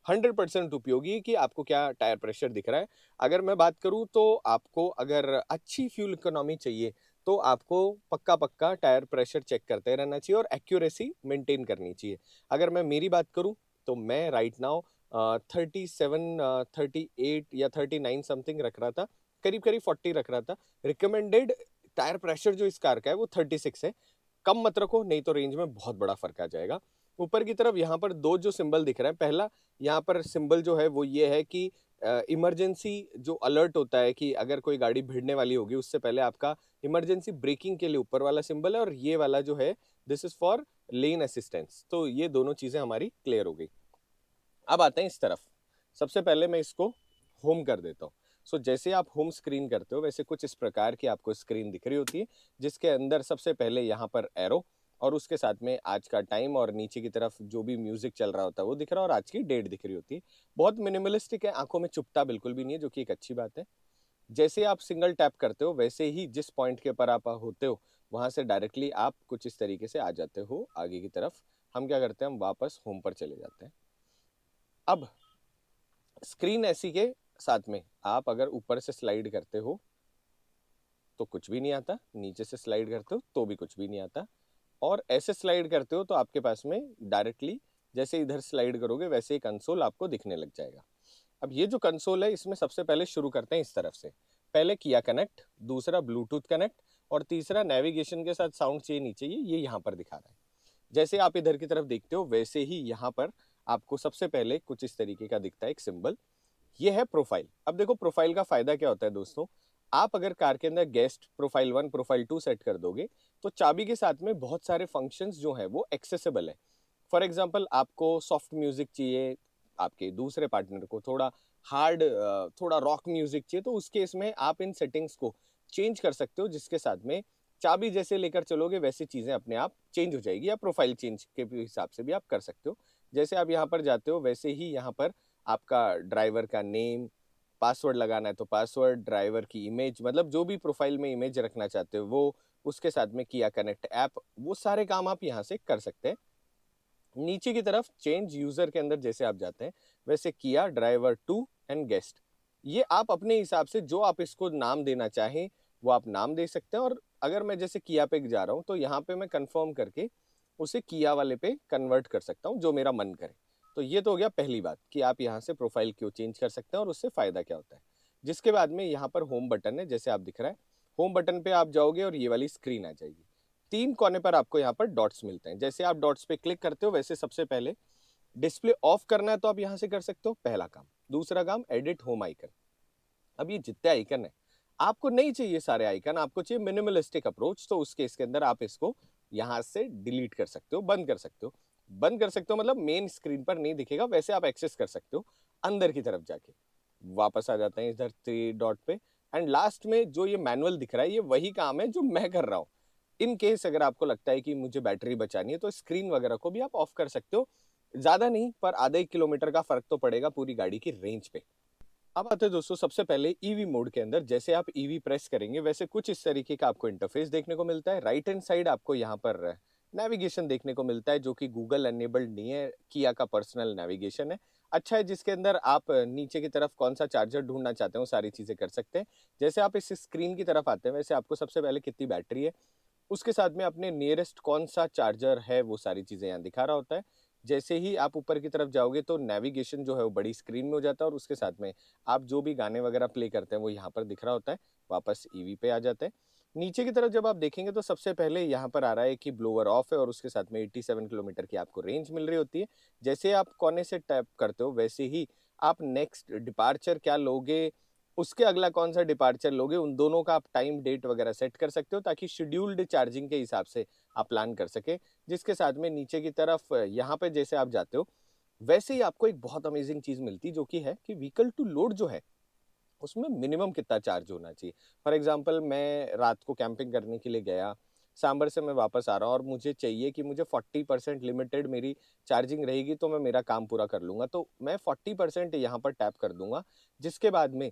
100% उपयोगी है कि आपको क्या टायर प्रेशर दिख रहा है। अगर मैं बात करूँ तो आपको अगर अच्छी फ्यूल इकोनॉमी चाहिए तो आपको पक्का पक्का टायर प्रेशर चेक करते रहना चाहिए और एक्यूरेसी मेंटेन करनी चाहिए। अगर मैं मेरी बात करूँ तो मैं राइट नाउ 37 38 या 39 समथिंग रख रहा था, करीब करीब 40 रख रहा था। रिकमेंडेड टायर प्रेशर जो इस कार का है वो 36 है। कम मत रखो, नहीं तो रेंज में बहुत बड़ा फर्क आ जाएगा। ऊपर की तरफ यहाँ पर दो जो सिंबल दिख रहा है, पहला यहाँ पर सिंबल जो है वो ये है कि इमरजेंसी जो अलर्ट होता है कि अगर कोई गाड़ी भिड़ने वाली होगी उससे पहले आपका इमरजेंसी ब्रेकिंग के लिए ऊपर वाला सिंबल है, और ये वाला जो है this is for lane assistance. तो ये दोनों चीजें हमारी क्लियर हो गई। अब आते हैं इस तरफ। सबसे पहले मैं इसको होम कर देता हूँ। सो जैसे आप होम स्क्रीन करते हो वैसे कुछ इस प्रकार की आपको स्क्रीन दिख रही होती है, जिसके अंदर सबसे पहले यहाँ पर एरो और उसके साथ में आज का टाइम और नीचे की तरफ जो भी म्यूजिक चल रहा होता है वो दिख रहा है, और आज की डेट दिख रही होती है। बहुत मिनिमलिस्टिक है, आंखों में चुभता बिल्कुल भी नहीं है, जो कि एक अच्छी बात है। जैसे आप सिंगल टैप करते हो वैसे ही जिस पॉइंट के ऊपर आप होते हो वहां से डायरेक्टली आप कुछ इस तरीके से आ जाते हो आगे की तरफ। हम क्या करते हैं, हम वापस होम पर चले जाते हैं। अब स्क्रीन ऐसी के साथ में आप अगर ऊपर से स्लाइड करते हो तो कुछ भी नहीं आता, नीचे से स्लाइड करते हो तो भी कुछ भी नहीं आता। और ऐसे स्लाइड करते हो तो आपके पास में डायरेक्टली जैसे इधर स्लाइड करोगे वैसे ही कंसोल आपको दिखने लग जाएगा। अब ये जो कंसोल है इसमें सबसे पहले शुरू करते हैं इस तरफ से। पहले किया कनेक्ट, दूसरा ब्लूटूथ कनेक्ट और तीसरा नेविगेशन के साथ साउंड चाहिए नहीं चाहिए, ये यहाँ पर दिखा रहा है। जैसे आप इधर की तरफ देखते हो वैसे ही यहाँ पर आपको सबसे पहले कुछ इस तरीके का दिखता है एक सिंबल, ये है प्रोफाइल। अब देखो प्रोफाइल का फायदा क्या होता है दोस्तों, आप अगर कार के अंदर गेस्ट प्रोफाइल 1 प्रोफाइल 2 सेट कर दोगे तो चाबी के साथ में बहुत सारे फंक्शंस जो है वो एक्सेसिबल है। फॉर एग्जांपल आपको सॉफ्ट म्यूजिक चाहिए, आपके दूसरे पार्टनर को थोड़ा हार्ड थोड़ा रॉक म्यूजिक चाहिए, तो उस केस में आप इन सेटिंग्स को चेंज कर सकते हो, जिसके साथ में चाबी जैसे लेकर चलोगे वैसी चीजें अपने आप चेंज हो जाएगी, या प्रोफाइल चेंज के हिसाब से भी आप कर सकते हो। जैसे आप यहाँ पर जाते हो वैसे ही यहाँ पर आपका ड्राइवर का नेम, पासवर्ड लगाना है तो पासवर्ड, ड्राइवर की इमेज, मतलब जो भी प्रोफाइल में इमेज रखना चाहते हो वो, उसके साथ में किया कनेक्ट ऐप, वो सारे काम आप यहाँ से कर सकते हैं। नीचे की तरफ चेंज यूजर के अंदर जैसे आप जाते हैं वैसे किया ड्राइवर टू एंड गेस्ट, ये आप अपने हिसाब से जो आप इसको नाम देना चाहें वो आप नाम दे सकते हैं। और अगर मैं जैसे किया पे जा रहा हूँ तो यहाँ पे मैं कंफर्म करके उसे किया वाले पे कन्वर्ट कर सकता हूँ जो मेरा मन करे। तो ये तो हो गया पहली बात कि आप यहाँ से प्रोफाइल क्यों चेंज कर सकते हैं और उससे फायदा क्या होता है। जिसके बाद में यहाँ पर होम बटन है, जैसे आप दिख रहा है होम बटन पे आप जाओगे और ये वाली स्क्रीन आ जाएगी। तीन कोने पर आपको यहाँ पर डॉट्स मिलते हैं, जैसे आप डॉट्स पे क्लिक करते हो वैसे सबसे पहले डिस्प्ले ऑफ करना है तो आप यहाँ से कर सकते हो, पहला काम। दूसरा काम एडिट होम आइकन। अब ये जितने आइकन है आपको नहीं चाहिए सारे आइकन, आपको चाहिए मिनिमलिस्टिक अप्रोच, तो उस केस के अंदर आप इसको यहाँ से डिलीट कर सकते हो, बंद कर सकते हो। बंद कर सकते हो मतलब मेन स्क्रीन पर नहीं दिखेगा, वैसे आप एक्सेस कर सकते हो अंदर की तरफ जाके। वापस आ जाते हैं इधर थ्री डॉट पे, एंड लास्ट में जो ये मैनुअल दिख रहा है ये वही काम है जो मैं कर रहा हूँ। इन केस अगर आपको लगता है कि मुझे बैटरी बचानी है तो स्क्रीन वगैरह को भी आप ऑफ कर सकते हो, ज्यादा नहीं पर आधा 1 किलोमीटर का फर्क तो पड़ेगा पूरी गाड़ी की रेंज पे। अब आते हैं दोस्तों सबसे पहले ईवी मोड के अंदर। जैसे आप ईवी प्रेस करेंगे वैसे कुछ इस तरीके का आपको इंटरफेस देखने को मिलता है। राइट हैंड साइड आपको यहाँ पर नेविगेशन देखने को मिलता है जो कि गूगल एनेबल्ड नहीं है, किया का पर्सनल नेविगेशन है। अच्छा है, जिसके अंदर आप नीचे की तरफ कौन सा चार्जर ढूंढना चाहते हो सारी चीजें कर सकते हैं। जैसे आप इस स्क्रीन की तरफ आते हैं वैसे आपको सबसे पहले कितनी बैटरी है, उसके साथ में अपने नियरेस्ट कौन सा चार्जर है वो सारी चीजें यहाँ दिखा रहा होता है। जैसे ही आप ऊपर की तरफ जाओगे तो नेविगेशन जो है वो बड़ी स्क्रीन में हो जाता है और उसके साथ में आप जो भी गाने वगैरह प्ले करते हैं वो यहाँ पर दिख रहा होता है। वापस ईवी पे आ जाते हैं। नीचे की तरफ जब आप देखेंगे तो सबसे पहले यहाँ पर आ रहा है कि ब्लोअर ऑफ है और उसके साथ में 87 किलोमीटर की आपको रेंज मिल रही होती है। जैसे आप कोने से टैप करते हो वैसे ही आप नेक्स्ट डिपार्चर क्या लोगे, उसके अगला कौन सा डिपार्चर लोगे, उन दोनों का आप टाइम डेट वगैरह सेट कर सकते हो ताकि शेड्यूल्ड चार्जिंग के हिसाब से आप प्लान कर सके। जिसके साथ में नीचे की तरफ यहाँ पे जैसे आप जाते हो वैसे ही आपको एक बहुत अमेजिंग चीज मिलती है जो कि है कि व्हीकल टू लोड जो है उसमें मिनिमम कितना चार्ज होना चाहिए। फॉर एग्जाम्पल मैं रात को कैंपिंग करने के लिए गया, सांबर से मैं वापस आ रहा हूँ और मुझे चाहिए कि मुझे 40% लिमिटेड मेरी चार्जिंग रहेगी तो मैं मेरा काम पूरा कर लूंगा, तो मैं 40% यहाँ पर टैप कर दूंगा। जिसके बाद में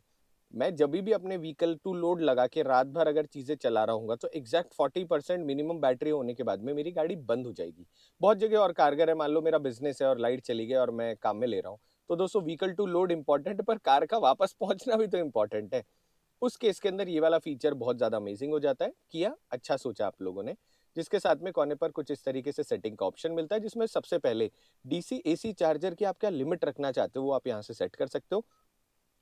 मैं जब भी अपने व्हीकल टू लोड लगा के रात भर अगर चीजें चला रहा हूँ तो एग्जैक्ट 40% मिनिमम बैटरी होने के बाद में मेरी गाड़ी बंद हो जाएगी। बहुत जगह और कारगर है, मान लो मेरा बिजनेस है और लाइट चली गई और मैं काम में ले रहा हूँ, तो दोस्तों व्हीकल टू लोड इंपॉर्टेंट है पर कार का वापस पहुंचना भी तो इंपॉर्टेंट है। उस केस के अंदर ये वाला फीचर बहुत ज्यादा अमेजिंग हो जाता है। किया अच्छा सोचा आप लोगों ने। जिसके साथ में कोने पर कुछ इस तरीके से सेटिंग का ऑप्शन मिलता है जिसमें सबसे पहले डीसी एसी चार्जर की आप क्या लिमिट रखना चाहते हो वो आप यहाँ से सेट कर सकते हो।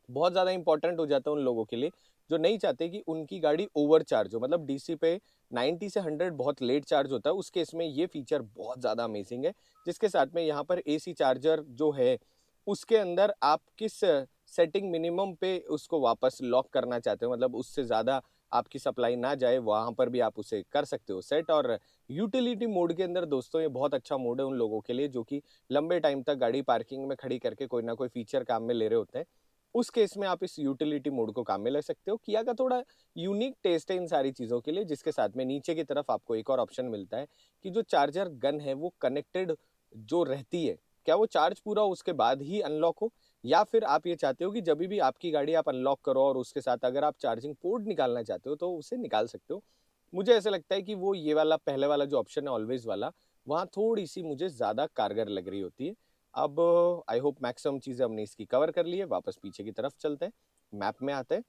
बहुत ज्यादा इंपॉर्टेंट हो जाता है उन लोगों के लिए जो नहीं चाहते कि उनकी गाड़ी ओवर चार्ज हो, मतलब डीसी पे 90 से 100 बहुत लेट चार्ज होता है, उस केस में ये फीचर बहुत ज्यादा अमेजिंग है। जिसके साथ में यहाँ पर एसी चार्जर जो है उसके अंदर आप किस सेटिंग मिनिमम पे उसको वापस लॉक करना चाहते हो, मतलब उससे ज्यादा आपकी सप्लाई ना जाए, वहां पर भी आप उसे कर सकते हो सेट। और यूटिलिटी मोड के अंदर दोस्तों ये बहुत अच्छा मोड है उन लोगों के लिए जो कि लंबे टाइम तक गाड़ी पार्किंग में खड़ी करके कोई ना कोई फीचर काम में ले रहे होते हैं। उस केस में आप इस यूटिलिटी मोड को काम में ले सकते हो। किया का थोड़ा यूनिक टेस्ट है इन सारी चीजों के लिए। जिसके साथ में नीचे की तरफ आपको एक और ऑप्शन मिलता है कि जो चार्जर गन है वो कनेक्टेड जो रहती है, क्या वो चार्ज पूरा हो उसके बाद ही अनलॉक हो, या फिर आप ये चाहते हो कि जब भी आपकी गाड़ी आप अनलॉक करो और उसके साथ अगर आप चार्जिंग पोर्ट निकालना चाहते हो तो उसे निकाल सकते हो। मुझे ऐसा लगता है कि वो ये वाला पहले वाला जो ऑप्शन है ऑलवेज वाला, वहाँ थोड़ी सी मुझे ज्यादा कारगर लग रही होती है। अब आई होप मैक्सिमम चीजें हमने इसकी कवर कर ली है। वापस पीछे की तरफ चलते हैं, मैप में आते हैं।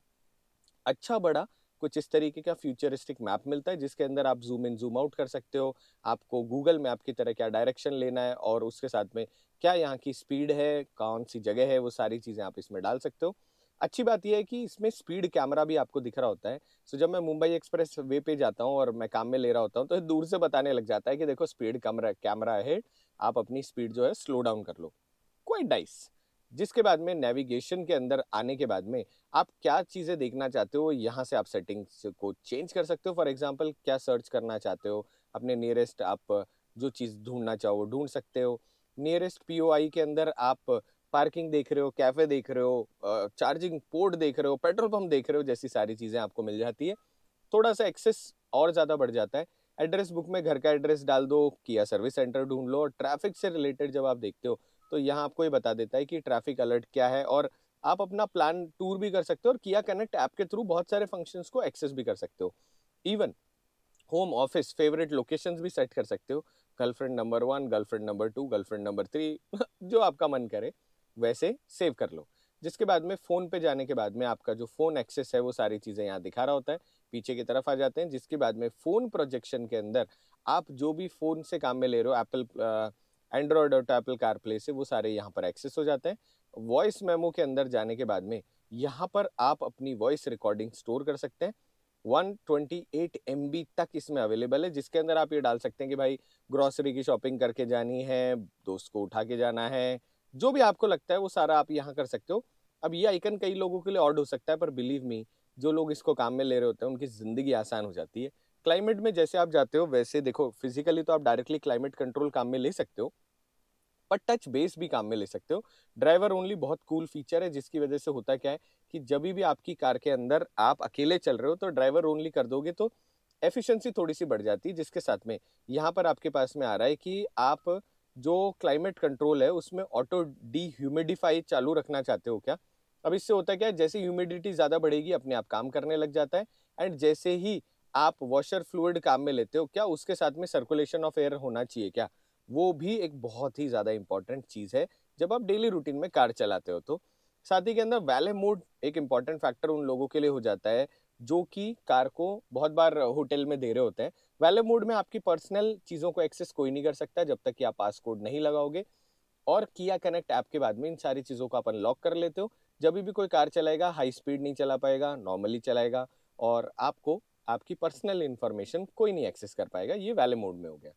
अच्छा बड़ा कुछ इस तरीके का फ्यूचरिस्टिक मैप मिलता है जिसके अंदर आप जूम इन जूम आउट कर सकते हो, आपको गूगल मैप की तरह क्या डायरेक्शन लेना है और उसके साथ में क्या यहाँ की स्पीड है, कौन सी जगह है, वो सारी चीज़ें आप इसमें डाल सकते हो। अच्छी बात यह है कि इसमें स्पीड कैमरा भी आपको दिख रहा होता है। सो जब मैं मुंबई एक्सप्रेस वे पे जाता हूँ और मैं काम में ले रहा होता हूँ तो दूर से बताने लग जाता है कि देखो स्पीड कैमरा कैमरा है, आप अपनी स्पीड जो है स्लो डाउन कर लो। Quite nice. जिसके बाद में नेविगेशन के अंदर आने के बाद में आप क्या चीज़ें देखना चाहते हो यहाँ से आप सेटिंग्स को चेंज कर सकते हो। फॉर एग्जांपल क्या सर्च करना चाहते हो, अपने नियरेस्ट आप जो चीज़ ढूंढना चाहो वो ढूंढ सकते हो। नियरेस्ट पीओआई के अंदर आप पार्किंग देख रहे हो, कैफे देख रहे हो, चार्जिंग पोर्ट देख रहे हो, पेट्रोल पंप देख रहे हो, जैसी सारी चीज़ें आपको मिल जाती है। थोड़ा सा एक्सेस और ज़्यादा बढ़ जाता है। एड्रेस बुक में घर का एड्रेस डाल दो, किया सर्विस सेंटर ढूंढ लो, और ट्रैफिक से रिलेटेड जब आप देखते हो तो यहाँ आपको ये बता देता है कि ट्रैफिक अलर्ट क्या है, और आप अपना प्लान टूर भी कर सकते हो और किया कनेक्ट ऐप के थ्रू बहुत सारे फंक्शंस को एक्सेस भी कर सकते हो। Even home office favourite locations भी सेट कर सकते हो, girlfriend number 1, girlfriend number 2, girlfriend number 3 जो आपका मन करे वैसे सेव कर लो। जिसके बाद में फ़ोन पे जाने के बाद में आपका जो फ़ोन एक्सेस है वो सारी चीज़ें यहाँ दिखा रहा होता है। पीछे की तरफ आ जाते हैं, जिसके बाद में फ़ोन प्रोजेक्शन के अंदर आप जो भी फ़ोन से काम में ले रहे हो, एप्पल एंड्रॉयड और एप्पल कारप्ले से, वो सारे यहाँ पर एक्सेस हो जाते हैं। वॉइस मेमो के अंदर जाने के बाद में यहाँ पर आप अपनी वॉइस रिकॉर्डिंग स्टोर कर सकते हैं। 128 MB तक इसमें अवेलेबल है, जिसके अंदर आप ये डाल सकते हैं कि भाई ग्रॉसरी की शॉपिंग करके जानी है, दोस्त को उठा के जाना है, जो भी आपको लगता है वो सारा आप यहाँ कर सकते हो। अब ये आइकन कई लोगों के लिए ऑड हो सकता है, पर बिलीव मी, जो लोग इसको काम में ले रहे होते हैं उनकी ज़िंदगी आसान हो जाती है। क्लाइमेट में जैसे आप जाते हो वैसे देखो, फिजिकली तो आप डायरेक्टली क्लाइमेट कंट्रोल काम में ले सकते हो, पर टच बेस भी काम में ले सकते हो। ड्राइवर ओनली बहुत कूल फीचर है, जिसकी वजह से होता क्या है कि जब भी आपकी कार के अंदर आप अकेले चल रहे हो तो ड्राइवर ओनली कर दोगे तो एफिशिएंसी थोड़ी सी बढ़ जाती है। जिसके साथ में यहाँ पर आपके पास में आ रहा है कि आप जो क्लाइमेट कंट्रोल है उसमें ऑटो डी ह्यूमिडिफाई चालू रखना चाहते हो क्या। अब इससे होता क्या है, जैसे ह्यूमिडिटी ज़्यादा बढ़ेगी अपने आप काम करने लग जाता है, एंड जैसे ही आप वॉशर फ्लूइड काम में लेते हो क्या, उसके साथ में सर्कुलेशन ऑफ एयर होना चाहिए क्या, वो भी एक बहुत ही ज़्यादा इंपॉर्टेंट चीज़ है जब आप डेली रूटीन में कार चलाते हो। तो साथ ही के अंदर वैले मोड एक इंपॉर्टेंट फैक्टर उन लोगों के लिए हो जाता है जो कि कार को बहुत बार होटल में दे रहे होते हैं। वैले मोड में आपकी पर्सनल चीज़ों को एक्सेस कोई नहीं कर सकता जब तक कि आप पासकोड नहीं लगाओगे, और किया कनेक्ट ऐप के बाद में इन सारी चीज़ों को आप अनलॉक कर लेते हो। जब भी कोई कार चलाएगा हाई स्पीड नहीं चला पाएगा, नॉर्मली चलाएगा, और आपको आपकी पर्सनल इंफॉर्मेशन कोई नहीं एक्सेस कर पाएगा। ये वैले मोड में हो गया।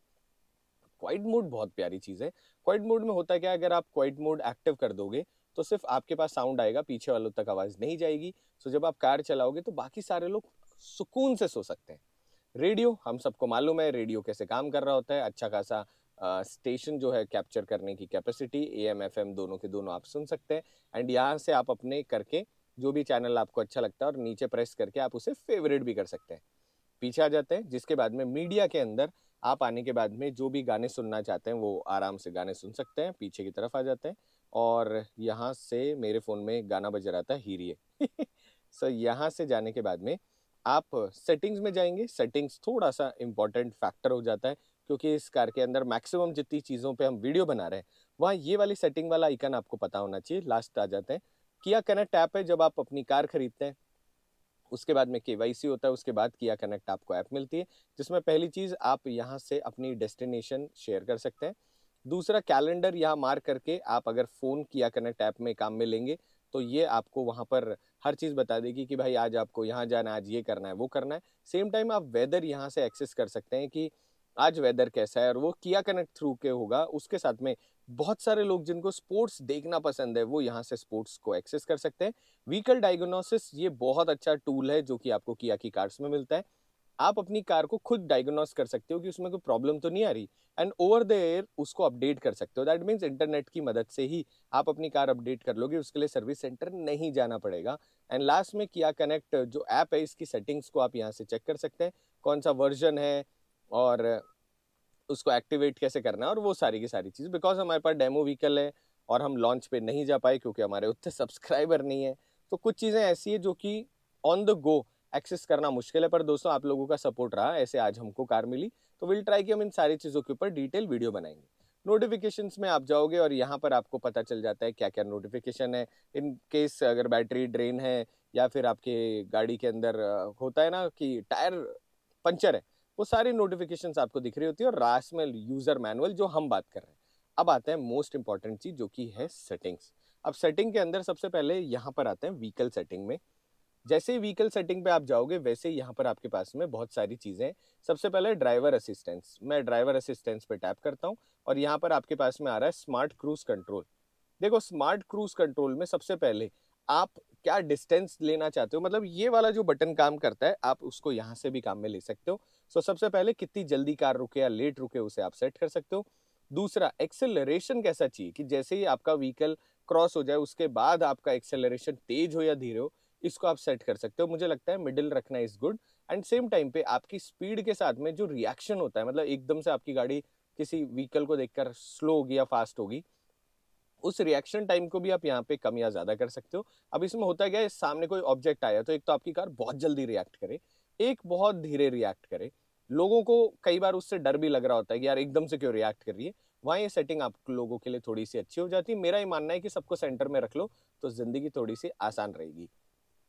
क्वाइट मोड बहुत प्यारी चीज़ है। क्वाइट मोड में होता क्या है, अगर आप क्वाइट मोड एक्टिव कर दोगे तो सिर्फ आपके पास साउंड आएगा, पीछे वालों तक आवाज़ नहीं जाएगी। सो जब आप कार चलाओगे तो बाकी सारे लोग सुकून से सो सकते हैं। रेडियो हम सबको मालूम है रेडियो कैसे काम कर रहा होता है। अच्छा खासा स्टेशन जो है कैप्चर करने की कैपेसिटी, एएम एफएम दोनों के दोनों आप सुन सकते हैं, एंड यहाँ से आप अपने करके जो भी चैनल आपको अच्छा लगता है और नीचे प्रेस करके आप उसे फेवरेट भी कर सकते हैं। पीछे आ जाते हैं, जिसके बाद में मीडिया के अंदर आप आने के बाद में जो भी गाने सुनना चाहते हैं वो आराम से गाने सुन सकते हैं। पीछे की तरफ आ जाते हैं और यहाँ से मेरे फ़ोन में गाना बज रहा था हीरिए सो यहाँ से जाने के बाद में आप सेटिंग्स में जाएंगे। सेटिंग्स थोड़ा सा इंपॉर्टेंट फैक्टर हो जाता है, क्योंकि इस कार के अंदर मैक्सिमम जितनी चीज़ों पे हम वीडियो बना रहे हैं वहाँ ये वाली सेटिंग वाला आइकन आपको पता होना चाहिए। लास्ट आ जाते हैं, किया कनेक्ट ऐप है। जब आप अपनी कार खरीदते हैं उसके बाद में केवाईसी होता है, उसके बाद किया कनेक्ट आपको ऐप मिलती है, जिसमें पहली चीज़ आप यहाँ से अपनी डेस्टिनेशन शेयर कर सकते हैं। दूसरा, कैलेंडर यहाँ मार्क करके आप अगर फ़ोन किया कनेक्ट ऐप में काम में लेंगे तो ये आपको वहाँ पर हर चीज़ बता देगी कि भाई आज आपको यहाँ जाना है, आज ये करना है, वो करना है। सेम टाइम आप वेदर यहाँ से एक्सेस कर सकते हैं कि आज वेदर कैसा है, और वो किया कनेक्ट थ्रू के होगा। उसके साथ में बहुत सारे लोग जिनको स्पोर्ट्स देखना पसंद है वो यहाँ से स्पोर्ट्स को एक्सेस कर सकते हैं। व्हीकल डायग्नोसिस ये बहुत अच्छा टूल है जो कि आपको किया की कार्स में मिलता है। आप अपनी कार को खुद डायग्नोस कर सकते हो कि उसमें कोई प्रॉब्लम तो नहीं आ रही, एंड ओवर द एयर उसको अपडेट कर सकते हो। दैट मीन्स इंटरनेट की मदद से ही आप अपनी कार अपडेट कर लोगे, उसके लिए सर्विस सेंटर नहीं जाना पड़ेगा। एंड लास्ट में किया कनेक्ट जो ऐप है इसकी सेटिंग्स को आप यहाँ से चेक कर सकते हैं, कौन सा वर्जन है और उसको एक्टिवेट कैसे करना है, और वो सारी की सारी चीज़। बिकॉज हमारे पास डेमो व्हीकल है और हम लॉन्च पे नहीं जा पाए क्योंकि हमारे उतने सब्सक्राइबर नहीं है, तो कुछ चीज़ें ऐसी है जो कि ऑन द गो एक्सेस करना मुश्किल है। पर दोस्तों आप लोगों का सपोर्ट रहा, ऐसे आज हमको कार मिली, तो विल ट्राई कि हम इन सारी चीज़ों के ऊपर डिटेल वीडियो बनाएंगे। नोटिफिकेशंस में आप जाओगे और यहाँ पर आपको पता चल जाता है क्या क्या नोटिफिकेशन है। इन केस अगर बैटरी ड्रेन है या फिर आपके गाड़ी के अंदर होता है ना कि टायर पंचर है, वो सारी नोटिफिकेशंस आपको दिख रही होती है, और लास्ट में यूजर मैनुअल जो हम बात कर रहे हैं। अब आते हैं मोस्ट इंपॉर्टेंट चीज जो कि है सेटिंग्स। अब सेटिंग के अंदर सबसे पहले यहाँ पर आते हैं व्हीकल सेटिंग में। जैसे ही व्हीकल सेटिंग पे आप जाओगे वैसे ही यहाँ पर आपके पास में बहुत सारी चीजें हैं। सबसे पहले ड्राइवर असिस्टेंस, मैं ड्राइवर असिस्टेंस पे टैप करता हूँ और यहाँ पर आपके पास में आ रहा है स्मार्ट क्रूज कंट्रोल। देखो स्मार्ट क्रूज कंट्रोल में सबसे पहले आप क्या डिस्टेंस लेना चाहते हो, मतलब ये वाला जो बटन काम करता है आप उसको यहाँ से भी काम में ले सकते हो। सो सबसे पहले कितनी जल्दी कार रुके या लेट रुके उसे आप सेट कर सकते हो। दूसरा, एक्सेलरेशन कैसा चाहिए कि जैसे ही आपका व्हीकल क्रॉस हो जाए उसके बाद आपका एक्सेलरेशन तेज हो या धीरे हो, इसको आप सेट कर सकते हो। मुझे लगता है मिडिल रखना is good. And same time पे आपकी स्पीड के साथ में जो रिएक्शन होता है, मतलब एकदम से आपकी गाड़ी किसी व्हीकल को देखकर स्लो होगी या फास्ट होगी, उस रिएक्शन टाइम को भी आप यहाँ पे कम या ज्यादा कर सकते हो। अब इसमें होता क्या है, सामने कोई ऑब्जेक्ट आया तो एक तो आपकी कार बहुत जल्दी रिएक्ट करे, एक बहुत धीरे रिएक्ट करे। लोगों को कई बार उससे डर भी लग रहा होता है कि यार एकदम से क्यों रिएक्ट कर रही है, वहाँ ये सेटिंग आप लोगों के लिए थोड़ी सी अच्छी हो जाती है। मेरा ये मानना है कि सबको सेंटर में रख लो तो जिंदगी थोड़ी सी आसान रहेगी।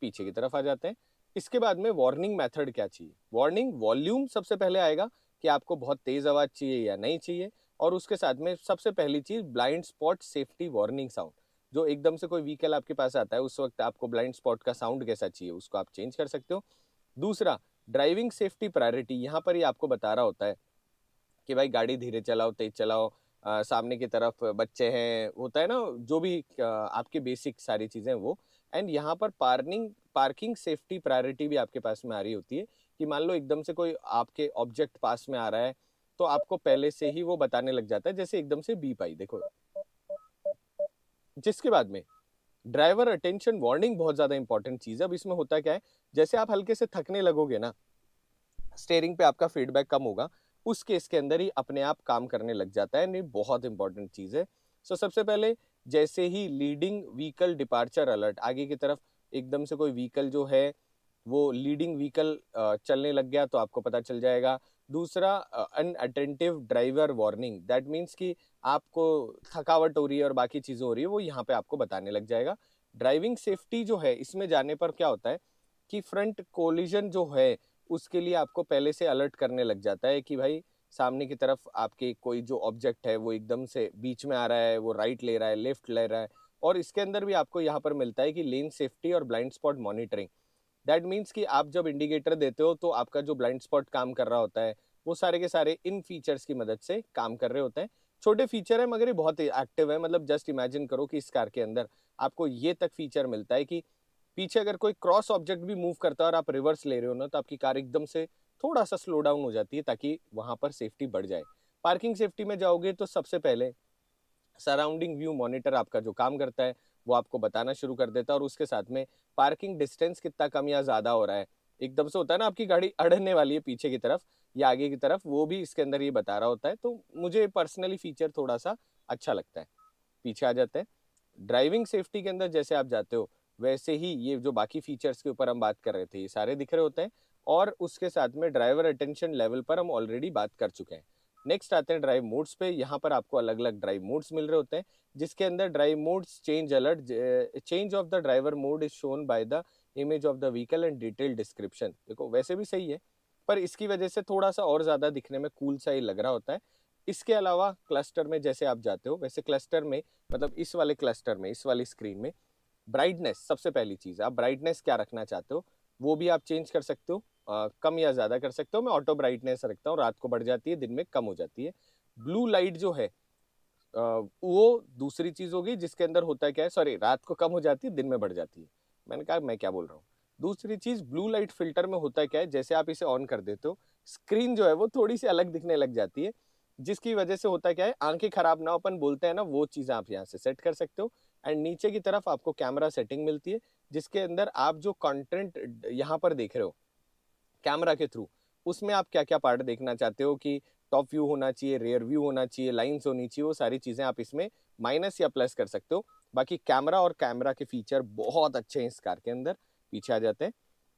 पीछे की तरफ आ जाते हैं। इसके बाद में वार्निंग मेथड क्या चाहिए, वार्निंग वॉल्यूम सबसे पहले आएगा कि आपको बहुत तेज आवाज चाहिए या नहीं चाहिए, और उसके साथ में सबसे पहली चीज blind spot safety warning sound. जो एकदम से कोई व्हीकल आपके पास आता है उस वक्त आपको ब्लाइंड स्पॉट का साउंड कैसा चाहिए उसको आप चेंज कर सकते हो। दूसरा, ड्राइविंग सेफ्टी प्रायोरिटी, यहाँ पर ही आपको बता रहा होता है कि भाई गाड़ी धीरे चलाओ तेज चलाओ, सामने की तरफ बच्चे हैं, होता है ना जो भी आपके बेसिक सारी चीजें वो। एंड यहाँ पर पार्किंग सेफ्टी प्रायोरिटी भी आपके पास में आ रही होती है कि मान लो एकदम से कोई आपके ऑब्जेक्ट पास में आ रहा है तो आपको पहले से ही वो बताने लग जाता है, जैसे एकदम से बीप आई देखो। जिसके बाद में ड्राइवर अटेंशन वार्निंग बहुत ज्यादा इंपॉर्टेंट चीज है। अब इसमें होता क्या है, जैसे आप हल्के से थकने लगोगे ना, स्टेयरिंग पे आपका फीडबैक कम होगा, उस केस के अंदर ही अपने आप काम करने लग जाता है। ये बहुत इंपॉर्टेंट चीज है। सो सबसे पहले जैसे ही लीडिंग व्हीकल डिपार्चर अलर्ट, आगे की तरफ एकदम से कोई व्हीकल जो है वो लीडिंग व्हीकल चलने लग गया तो आपको पता चल जाएगा। दूसरा, अनअटेंटिव ड्राइवर वार्निंग, दैट मीन्स कि आपको थकावट हो रही है और बाकी चीजें हो रही है वो यहाँ पे आपको बताने लग जाएगा। ड्राइविंग सेफ्टी जो है इसमें जाने पर क्या होता है कि फ्रंट कोलिजन जो है उसके लिए आपको पहले से अलर्ट करने लग जाता है कि भाई सामने की तरफ आपके कोई जो ऑब्जेक्ट है वो एकदम से बीच में आ रहा है, वो राइट ले रहा है, लेफ्ट ले रहा है। और इसके अंदर भी आपको यहाँ पर मिलता है कि लेन सेफ्टी और blind spot monitoring. That means कि आप जब इंडिकेटर देते हो तो आपका जो ब्लाइंड स्पॉट काम कर रहा होता है वो सारे के सारे इन फीचर्स की मदद से काम कर रहे होते हैं। छोटे फीचर है मगर ये बहुत एक्टिव है। मतलब जस्ट इमेजिन करो कि इस कार के अंदर आपको ये तक फीचर मिलता है कि पीछे अगर कोई क्रॉस ऑब्जेक्ट भी मूव करता है और आप रिवर्स ले रहे हो ना तो आपकी कार एकदम से थोड़ा सा स्लो डाउन हो जाती है ताकि वहां पर सेफ्टी बढ़ जाए। पार्किंग सेफ्टी में जाओगे तो सबसे पहले सराउंडिंग व्यू मॉनिटर आपका जो काम करता है वो आपको बताना शुरू कर देता है, और उसके साथ में पार्किंग डिस्टेंस कितना कम या ज्यादा हो रहा है। एकदम से होता है ना आपकी गाड़ी अड़ने वाली है पीछे की तरफ या आगे की तरफ, वो भी इसके अंदर ये बता रहा होता है। तो मुझे पर्सनली फीचर थोड़ा सा अच्छा लगता है। पीछे आ जाते हैं। ड्राइविंग सेफ्टी के अंदर जैसे आप जाते हो वैसे ही ये जो बाकी फीचर्स के ऊपर हम बात कर रहे थे ये सारे दिख रहे होते हैं, और उसके साथ में ड्राइवर अटेंशन लेवल पर हम ऑलरेडी बात कर चुके हैं। नेक्स्ट आते हैं ड्राइव मोड्स पे। यहाँ पर आपको अलग अलग ड्राइव मोड्स मिल रहे होते हैं जिसके अंदर drive modes change alert, change of the driver mode is shown by the image of the vehicle and detail description. देखो वैसे भी सही है पर इसकी वजह से थोड़ा सा और ज्यादा दिखने में कूल सा ही लग रहा होता है। इसके अलावा क्लस्टर में जैसे आप जाते हो वैसे क्लस्टर में, मतलब इस वाले क्लस्टर में, इस वाली स्क्रीन में ब्राइटनेस सबसे पहली चीज, आप ब्राइटनेस क्या रखना चाहते हो वो भी आप चेंज कर सकते हो, कम या ज्यादा कर सकते हो। मैं ऑटो ब्राइटनेस रखता हूँ, रात को बढ़ जाती है दिन में कम हो जाती है। ब्लू लाइट जो है वो दूसरी चीज होगी जिसके अंदर होता है क्या है, सॉरी रात को कम हो जाती है दिन में बढ़ जाती है, मैंने कहा मैं क्या बोल रहा हूँ। दूसरी चीज ब्लू लाइट फिल्टर में होता है क्या है, जैसे आप इसे ऑन कर देते हो स्क्रीन जो है वो थोड़ी सी अलग दिखने लग जाती है, जिसकी वजह से होता है क्या है, आंखें खराब ना हो अपन बोलते हैं ना, वो चीज आप यहाँ से सेट कर सकते हो। एंड नीचे की तरफ आपको कैमरा सेटिंग मिलती है जिसके अंदर आप जो कंटेंट यहाँ पर देख रहे हो कैमरा के थ्रू, उसमें आप क्या क्या पार्ट देखना चाहते हो कि टॉप व्यू होना चाहिए, रेयर व्यू होना चाहिए, लाइंस होनी चाहिए, वो सारी चीजें आप इसमें माइनस या प्लस कर सकते हो। बाकी कैमरा और कैमरा के फीचर बहुत अच्छे हैं इस कार के अंदर। पीछे आ जाते हैं।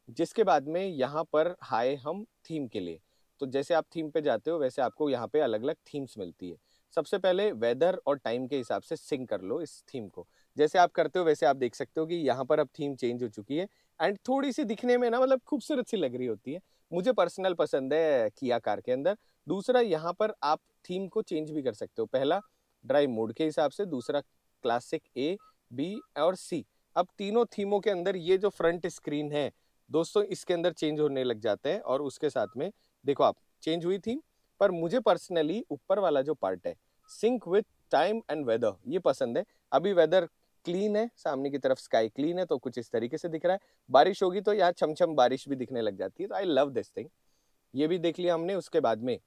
जिसके बाद में यहाँ पर हाय हम थीम के लिए, तो जैसे आप थीम पे जाते हो वैसे आपको यहाँ पे अलग अलग थीम्स मिलती है। सबसे पहले वेदर और टाइम के हिसाब से सिंक कर लो इस थीम को। जैसे आप करते हो वैसे आप देख सकते हो कि यहाँ पर अब थीम चेंज हो चुकी है एंड थोड़ी सी दिखने में ना मतलब खूबसूरत सी लग रही होती है। मुझे पर्सनल पसंद है किया कार के अंदर। दूसरा यहाँ पर आप थीम को चेंज भी कर सकते हो। पहला ड्राइव मोड के हिसाब से, दूसरा क्लासिक ए, बी और सी। अब तीनों थीमों के अंदर ये जो फ्रंट स्क्रीन है दोस्तों इसके अंदर चेंज होने लग जाते हैं और उसके साथ में देखो आप चेंज हुई थी। पर मुझे पर्सनली ऊपर वाला जो पार्ट है sync with time and weather ये पसंद है। अभी वेदर क्लीन है, सामने की तरफ स्काई क्लीन है तो कुछ इस तरीके से दिख रहा है। बारिश होगी तो यहाँ छमछम बारिश भी दिखने लग जाती है। तो आई लव दिस थिंग। ये भी देख लिया हमने। उसके बाद में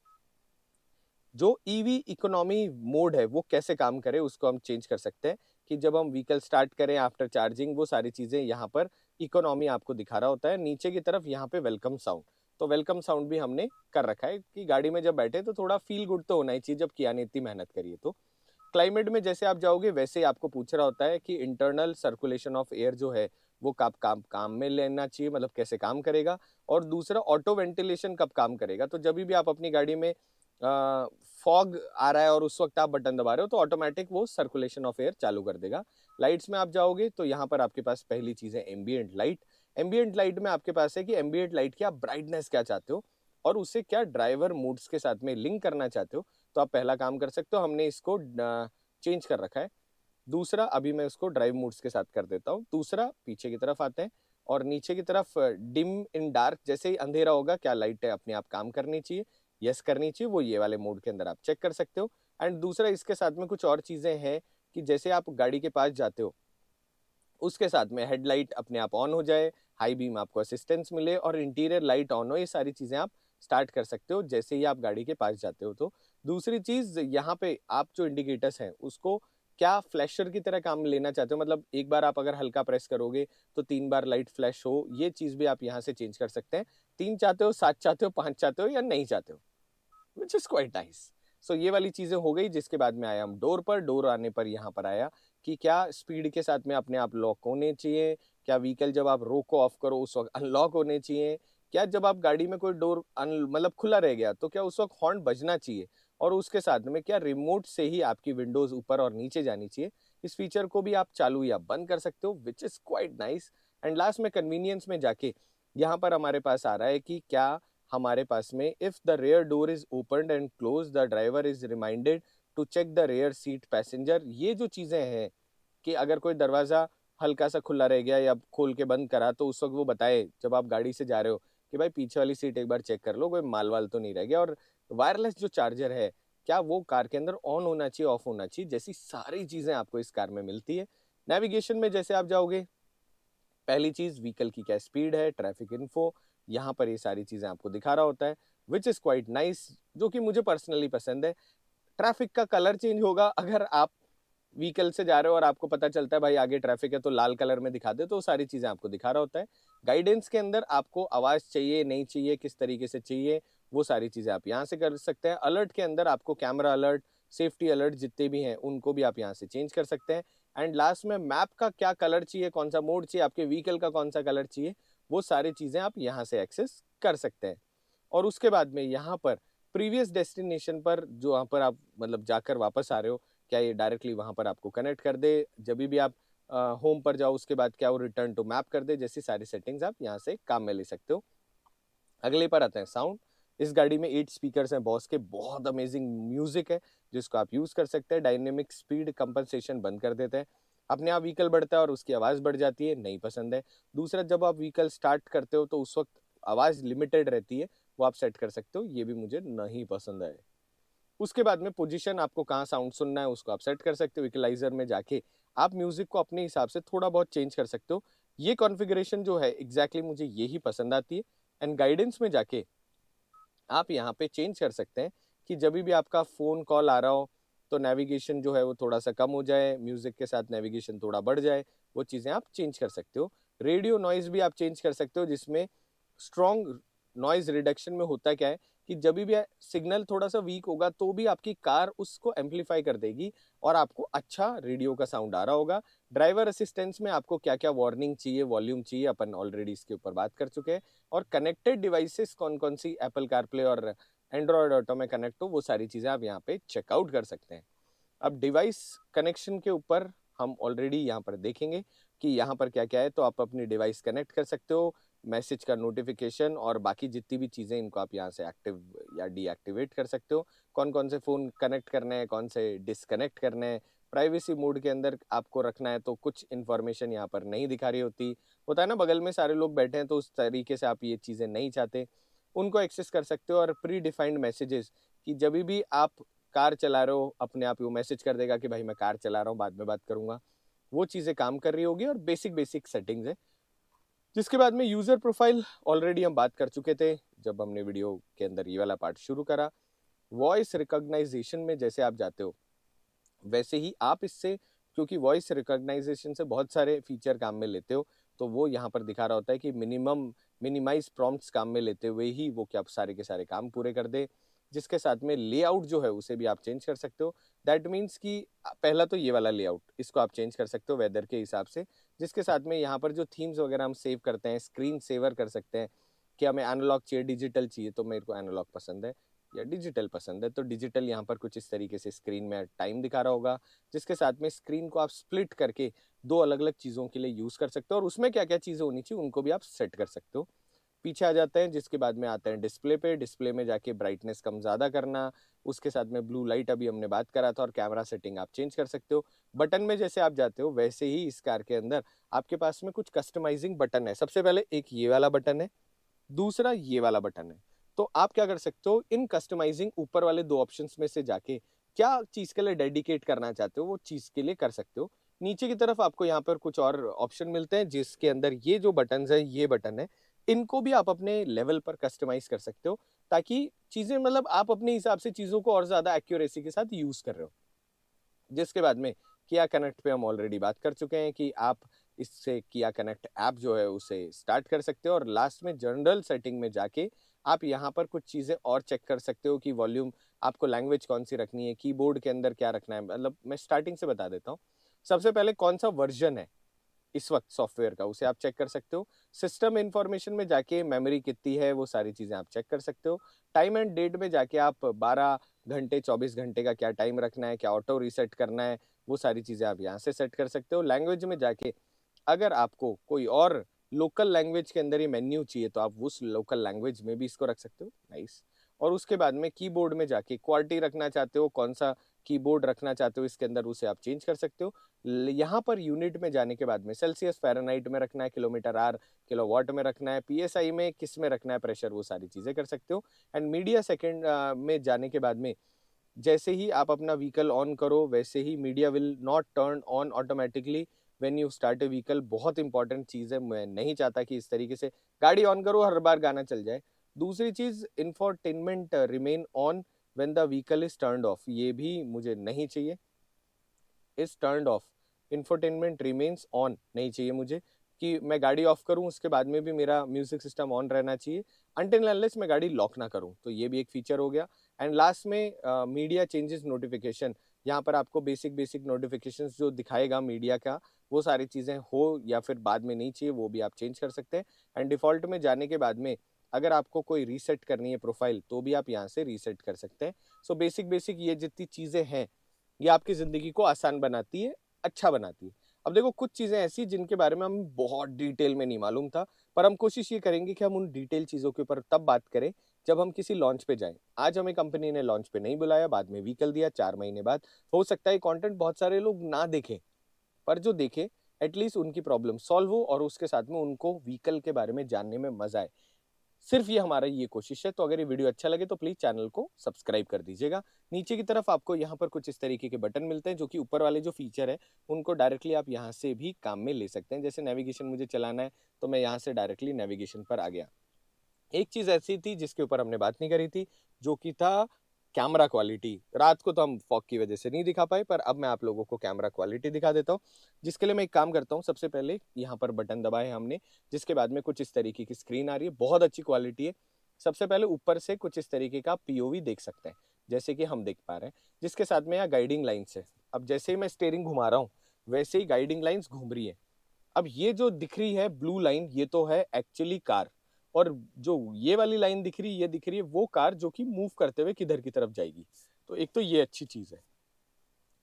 जो ईवी इकोनॉमी मोड है वो कैसे काम करे उसको हम चेंज कर सकते हैं कि जब हम व्हीकल स्टार्ट करें आफ्टर चार्जिंग वो सारी चीजें यहाँ पर इकोनॉमी आपको दिखा रहा होता है। नीचे की तरफ यहाँ पे वेलकम साउंड, तो वेलकम साउंड भी हमने कर रखा है कि गाड़ी में जब बैठे तो थोड़ा फील गुड तो होना ही चाहिए जब किया ने इतनी मेहनत करी है। तो क्लाइमेट में जैसे आप जाओगे वैसे ही आपको पूछ रहा होता है कि इंटरनल सर्कुलेशन ऑफ एयर जो है वो कब काम में लेना चाहिए, मतलब कैसे काम करेगा। और दूसरा ऑटो वेंटिलेशन कब काम करेगा। तो जब भी आप अपनी गाड़ी में फॉग आ रहा है और उस वक्त आप बटन दबा रहे हो तो ऑटोमेटिक वो सर्कुलेशन ऑफ एयर चालू कर देगा। लाइट्स में आप जाओगे तो यहाँ पर आपके पास पहली चीज है एम्बियंट लाइट। एम्बियंट लाइट में आपके पास है कि एम्बियंट लाइट की आप ब्राइटनेस क्या चाहते हो और उसे क्या ड्राइवर मूड्स के साथ में लिंक करना चाहते हो तो आप पहला काम कर सकते हो। हमने इसको चेंज कर रखा है। दूसरा अभी मैं उसको ड्राइव मूड्स के साथ कर देता हूँ। दूसरा पीछे की तरफ आते हैं और नीचे की तरफ डिम इन डार्क, जैसे ही अंधेरा होगा क्या लाइट अपने आप काम करनी चाहिए, यस करनी चाहिए, वो ये वाले मोड के अंदर आप चेक कर सकते हो। एंड दूसरा इसके साथ में कुछ और चीजें हैं कि जैसे आप गाड़ी के पास जाते हो उसके साथ में हेडलाइट अपने आप ऑन हो जाए, हाई बीम आपको असिस्टेंस मिले और इंटीरियर लाइट ऑन हो, ये सारी चीजें आप स्टार्ट कर सकते हो जैसे ही आप गाड़ी के पास जाते हो। तो दूसरी चीज यहाँ पे आप जो इंडिकेटर्स हैं उसको क्या फ्लैशर की तरह काम लेना चाहते हो, मतलब एक बार आप अगर हल्का प्रेस करोगे तो 3 बार लाइट फ्लैश हो, ये चीज भी आप यहाँ से चेंज कर सकते हैं। 3 चाहते हो, 7 चाहते हो, 5 चाहते हो या नहीं चाहते हो, विच इज क्वाइट नाइस। सो ये वाली चीजें हो गई। जिसके बाद में आया हम डोर पर। डोर आने पर यहाँ पर आया कि क्या स्पीड के साथ में अपने आप लॉक होने चाहिए, क्या व्हीकल जब आप रोको ऑफ करो उस वक्त अनलॉक होने चाहिए, क्या जब आप गाड़ी में कोई डोर मतलब खुला रह गया तो क्या उस वक्त हॉर्न बजना चाहिए, और उसके साथ में क्या रिमोट से ही आपकी विंडोज ऊपर और नीचे जानी चाहिए। इस फीचर को भी आप चालू या बंद कर सकते हो which is quite nice. And last में कन्वीनियंस में जाके यहाँ पर हमारे पास आ रहा है कि क्या हमारे पास में if the rear door is opened and close the driver is reminded to check the rear seat passenger. ये जो चीजें हैं कि अगर कोई दरवाजा हल्का सा खुला रह गया या खोल के बंद करा तो उस वक्त वो बताए जब आप गाड़ी से जा रहे हो कि भाई पीछे वाली सीट एक बार चेक कर लो, कोई माल वाल तो नहीं रह गया। और वायरलेस जो चार्जर है क्या वो कार के अंदर ऑन होना चाहिए, ऑफ होना चाहिए, जैसी सारी चीजें आपको इस कार में मिलती है। नेविगेशन में जैसे आप जाओगे पहली चीज व्हीकल की क्या स्पीड है, ट्रैफिक इन्फो, यहाँ पर ये सारी चीजें आपको दिखा रहा होता है विच इज क्वाइट नाइस, जो कि मुझे पर्सनली पसंद है। ट्रैफिक का कलर चेंज होगा अगर आप व्हीकल से जा रहे हो और आपको पता चलता है भाई आगे ट्रैफिक है तो लाल कलर में दिखा दे, तो सारी चीजें आपको दिखा रहा होता है। गाइडेंस के अंदर आपको आवाज चाहिए नहीं चाहिए, किस तरीके से चाहिए, वो सारी चीजें आप यहाँ से कर सकते हैं। अलर्ट के अंदर आपको कैमरा अलर्ट, सेफ्टी अलर्ट जितने भी हैं उनको भी आप यहाँ से चेंज कर सकते हैं। एंड लास्ट में मैप का क्या कलर चाहिए, कौन सा मोड चाहिए, आपके व्हीकल का कौन सा कलर चाहिए, वो सारी चीजें आप यहाँ से एक्सेस कर सकते हैं। और उसके बाद में यहाँ पर प्रीवियस डेस्टिनेशन पर जो वहाँ पर आप मतलब जाकर वापस आ रहे हो क्या ये डायरेक्टली वहां पर आपको कनेक्ट कर दे, जब भी आप होम पर जाओ उसके बाद क्या वो रिटर्न टू मैप कर दे, जैसी सारी सेटिंग्स आप यहाँ से काम में ले सकते हो। अगले पर आते हैं साउंड। इस गाड़ी में 8 स्पीकर्स हैं बॉस के, बहुत अमेजिंग म्यूजिक है जिसको आप यूज कर सकते हैं। डायनेमिक स्पीड कंपनसेशन बंद कर देते हैं, अपने आप व्हीकल बढ़ता है और उसकी आवाज बढ़ जाती है, नहीं पसंद है। दूसरा जब आप व्हीकल स्टार्ट करते हो तो उस वक्त आवाज लिमिटेड रहती है, वो आप सेट कर सकते हो, ये भी मुझे नहीं पसंद है। उसके बाद में पोजीशन, आपको कहाँ साउंड सुनना है उसको आप सेट कर सकते हो। इक्वलाइजर में जाके आप म्यूजिक को अपने हिसाब से थोड़ा बहुत चेंज कर सकते हो। ये कॉन्फ़िगरेशन जो है एग्जैक्टली मुझे यही पसंद आती है। एंड गाइडेंस में जाके आप यहाँ पे चेंज कर सकते हैं कि जब भी आपका फोन कॉल आ रहा हो तो नेविगेशन जो है वो थोड़ा सा कम हो जाए, म्यूजिक के साथ नेविगेशन थोड़ा बढ़ जाए, वो चीज़ें आप चेंज कर सकते हो। रेडियो नॉइज भी आप चेंज कर सकते हो, जिसमें स्ट्रॉन्ग नॉइज रिडक्शन में होता क्या है कि जब भी सिग्नल थोड़ा सा वीक होगा तो भी आपकी कार उसको एम्पलीफाई कर देगी और आपको अच्छा रेडियो का साउंड आ रहा होगा। ड्राइवर असिस्टेंस में आपको क्या क्या वार्निंग चाहिए, वॉल्यूम चाहिए, अपन ऑलरेडी इसके ऊपर बात कर चुके हैं। और कनेक्टेड डिवाइसेस कौन कौन सी एप्पल कारप्ले और एंड्रॉयड ऑटो में कनेक्ट हो, वो सारी चीज़ें आप यहाँ पे चेकआउट कर सकते हैं। अब डिवाइस कनेक्शन के ऊपर हम ऑलरेडी यहाँ पर देखेंगे कि यहाँ पर क्या क्या है। तो आप अपनी डिवाइस कनेक्ट कर सकते हो, मैसेज का नोटिफिकेशन और बाकी जितनी भी चीज़ें, इनको आप यहाँ से एक्टिव या डीएक्टिवेट कर सकते हो। कौन कौन से फ़ोन कनेक्ट करने हैं, कौन से डिसकनेक्ट करने हैं, प्राइवेसी मोड के अंदर आपको रखना है तो कुछ इन्फॉर्मेशन यहाँ पर नहीं दिखा रही होता है ना, बगल में सारे लोग बैठे हैं तो उस तरीके से आप ये चीज़ें नहीं चाहते, उनको एक्सेस कर सकते हो। और प्री डिफाइंड मैसेजेस कि जब भी आप कार चला रहे हो अपने आप वो मैसेज कर देगा कि भाई मैं कार चला रहा हूँ, बाद में बात करूंगा, वो चीज़ें काम कर रही होगी। और बेसिक बेसिक सेटिंग्स है। जिसके बाद में यूज़र प्रोफाइल ऑलरेडी हम बात कर चुके थे जब हमने वीडियो के अंदर ये वाला पार्ट शुरू करा। वॉइस रिकॉग्नाइजेशन में जैसे आप जाते हो वैसे ही आप इससे, क्योंकि वॉइस रिकॉग्नाइजेशन से बहुत सारे फीचर काम में लेते हो, तो वो यहाँ पर दिखा रहा होता है कि मिनिमाइज प्रॉम्प्ट्स काम में लेते हुए ही वो क्या सारे के सारे काम पूरे कर दे। जिसके साथ में लेआउट जो है उसे भी आप चेंज कर सकते हो। दैट मीन्स कि पहला तो ये वाला लेआउट, इसको आप चेंज कर सकते हो वेदर के हिसाब से। जिसके साथ में यहाँ पर जो थीम्स वगैरह हम सेव करते हैं, स्क्रीन सेवर कर सकते हैं कि हमें एनालॉग चाहिए, डिजिटल चाहिए, तो मेरे को एनालॉग पसंद है या डिजिटल पसंद है तो डिजिटल यहाँ पर कुछ इस तरीके से स्क्रीन में टाइम दिखा रहा होगा। जिसके साथ में स्क्रीन को आप स्प्लिट करके दो अलग अलग चीज़ों के लिए यूज़ कर सकते हो और उसमें क्या क्या चीज़ें होनी चाहिए उनको भी आप सेट कर सकते हो। पीछे आ जाते हैं, जिसके बाद में आते हैं डिस्प्ले पे। डिस्प्ले में जाके ब्राइटनेस कम ज़्यादा करना, उसके साथ में ब्लू लाइट अभी हमने बात करा था, और कैमरा सेटिंग आप चेंज कर सकते हो। बटन में जैसे आप जाते हो वैसे ही इस कार के अंदर आपके पास में कुछ कस्टमाइजिंग बटन है। सबसे पहले एक ये वाला बटन है, दूसरा ये वाला बटन है। तो आप क्या कर सकते हो, इन कस्टमाइजिंग ऊपर वाले दो ऑप्शंस में से जाके क्या चीज़ के लिए डेडिकेट करना चाहते हो वो चीज़ के लिए कर सकते हो। नीचे की तरफ आपको यहाँ पर कुछ और ऑप्शन मिलते हैं जिसके अंदर ये जो बटन है, ये बटन है, इनको भी आप अपने लेवल पर कस्टमाइज कर सकते हो ताकि चीज़ें, मतलब आप अपने हिसाब से चीज़ों को और ज़्यादा एक्यूरेसी के साथ यूज़ कर रहे हो। जिसके बाद में किया कनेक्ट पे हम ऑलरेडी बात कर चुके हैं कि आप इससे किया कनेक्ट ऐप जो है उसे स्टार्ट कर सकते हो। और लास्ट में जनरल सेटिंग में जाके आप यहाँ पर कुछ चीज़ें और चेक कर सकते हो कि वॉल्यूम, आपको लैंग्वेज कौन सी रखनी है, कीबोर्ड के अंदर क्या रखना है। मतलब मैं स्टार्टिंग से बता देता हूँ। सबसे पहले कौन सा वर्जन है इस वक्त सॉफ्टवेयर का, उसे आप चेक कर सकते हो। सिस्टम इंफॉर्मेशन में जाके मेमोरी कितनी है वो सारी चीज़ें आप चेक कर सकते हो। टाइम एंड डेट में जाके आप 12 घंटे 24 घंटे का क्या टाइम रखना है, क्या ऑटो रीसेट करना है, वो सारी चीज़ें आप यहाँ से सेट कर सकते हो। लैंग्वेज में जाके अगर आपको कोई और लोकल लैंग्वेज के अंदर ही मेन्यू चाहिए तो आप उस लोकल लैंग्वेज में भी इसको रख सकते हो। नाइस। और उसके बाद में कीबोर्ड में जाके क्वालिटी रखना चाहते हो, कौन सा कीबोर्ड रखना चाहते हो इसके अंदर, उसे आप चेंज कर सकते हो। यहाँ पर यूनिट में जाने के बाद में सेल्सियस फ़ारेनहाइट में रखना है, किलोमीटर आर किलोवाट में रखना है, पीएसआई में किस में रखना है प्रेशर, वो सारी चीज़ें कर सकते हो। एंड मीडिया सेकंड में जाने के बाद में जैसे ही आप अपना व्हीकल ऑन करो वैसे ही media will not turn on automatically when you start a vehicle. बहुत इंपॉर्टेंट चीज़ है, मैं नहीं चाहता कि इस तरीके से गाड़ी ऑन करो हर बार गाना चल जाए। दूसरी चीज़, infotainment remain on when the vehicle is turned off, ये भी मुझे नहीं चाहिए। Is turned off, infotainment remains on नहीं चाहिए मुझे कि मैं गाड़ी ऑफ करूं उसके बाद में भी मेरा म्यूजिक सिस्टम ऑन रहना चाहिए अनटिल अनलेस मैं गाड़ी लॉक ना करूं। तो ये भी एक फीचर हो गया। एंड लास्ट में मीडिया चेंजेस नोटिफिकेशन, यहाँ पर आपको बेसिक बेसिक नोटिफिकेशंस जो दिखाएगा मीडिया का, वो सारी चीज़ें हो या फिर बाद में नहीं चाहिए वो भी आप चेंज कर सकते हैं। एंड डिफ़ॉल्ट में जाने के बाद में अगर आपको कोई रीसेट करनी है प्रोफाइल तो भी आप यहाँ से रीसेट कर सकते हैं। सो बेसिक बेसिक ये जितनी चीज़ें हैं ये आपकी ज़िंदगी को आसान बनाती है, अच्छा बनाती है। अब देखो कुछ चीज़ें ऐसी जिनके बारे में हमें बहुत डिटेल में नहीं मालूम था, पर हम कोशिश ये करेंगे कि हम उन डिटेल चीज़ों के ऊपर तब बात करें जब हम किसी लॉन्च पे जाएँ। आज हमें कंपनी ने लॉन्च पे नहीं बुलाया, बाद में व्हीकल दिया 4 महीने बाद। हो सकता है कंटेंट बहुत सारे लोग ना देखें, पर जो देखें एटलीस्ट उनकी प्रॉब्लम सॉल्व हो और उसके साथ में उनको व्हीकल के बारे में जानने में मज़ा आए। सिर्फ ये हमारा ये कोशिश है। तो अगर ये वीडियो अच्छा लगे तो प्लीज चैनल को सब्सक्राइब कर दीजिएगा। नीचे की तरफ आपको यहाँ पर कुछ इस तरीके के बटन मिलते हैं जो कि ऊपर वाले जो फीचर है उनको डायरेक्टली आप यहाँ से भी काम में ले सकते हैं। जैसे नेविगेशन मुझे चलाना है तो मैं यहाँ से डायरेक्टली नेविगेशन पर आ गया। एक चीज ऐसी थी जिसके ऊपर हमने बात नहीं करी थी जो कि था कैमरा क्वालिटी। रात को तो हम फॉग की वजह से नहीं दिखा पाए, पर अब मैं आप लोगों को कैमरा क्वालिटी दिखा देता हूँ। जिसके लिए मैं एक काम करता हूँ, सबसे पहले यहाँ पर बटन दबाए हमने, जिसके बाद में कुछ इस तरीके की स्क्रीन आ रही है, बहुत अच्छी क्वालिटी है। सबसे पहले ऊपर से कुछ इस तरीके का पीओवी देख सकते हैं जैसे कि हम देख पा रहे हैं, जिसके साथ में यहाँ गाइडिंग लाइन्स है। अब जैसे ही मैं स्टेयरिंग घुमा रहा हूँ वैसे ही गाइडिंग लाइन्स घूम रही है। अब ये जो दिख रही है ब्लू लाइन, ये तो है एक्चुअली कार, और जो ये वाली लाइन दिख रही है ये दिख रही है वो कार जो कि मूव करते हुए किधर की तरफ जाएगी। तो एक तो ये अच्छी चीज है।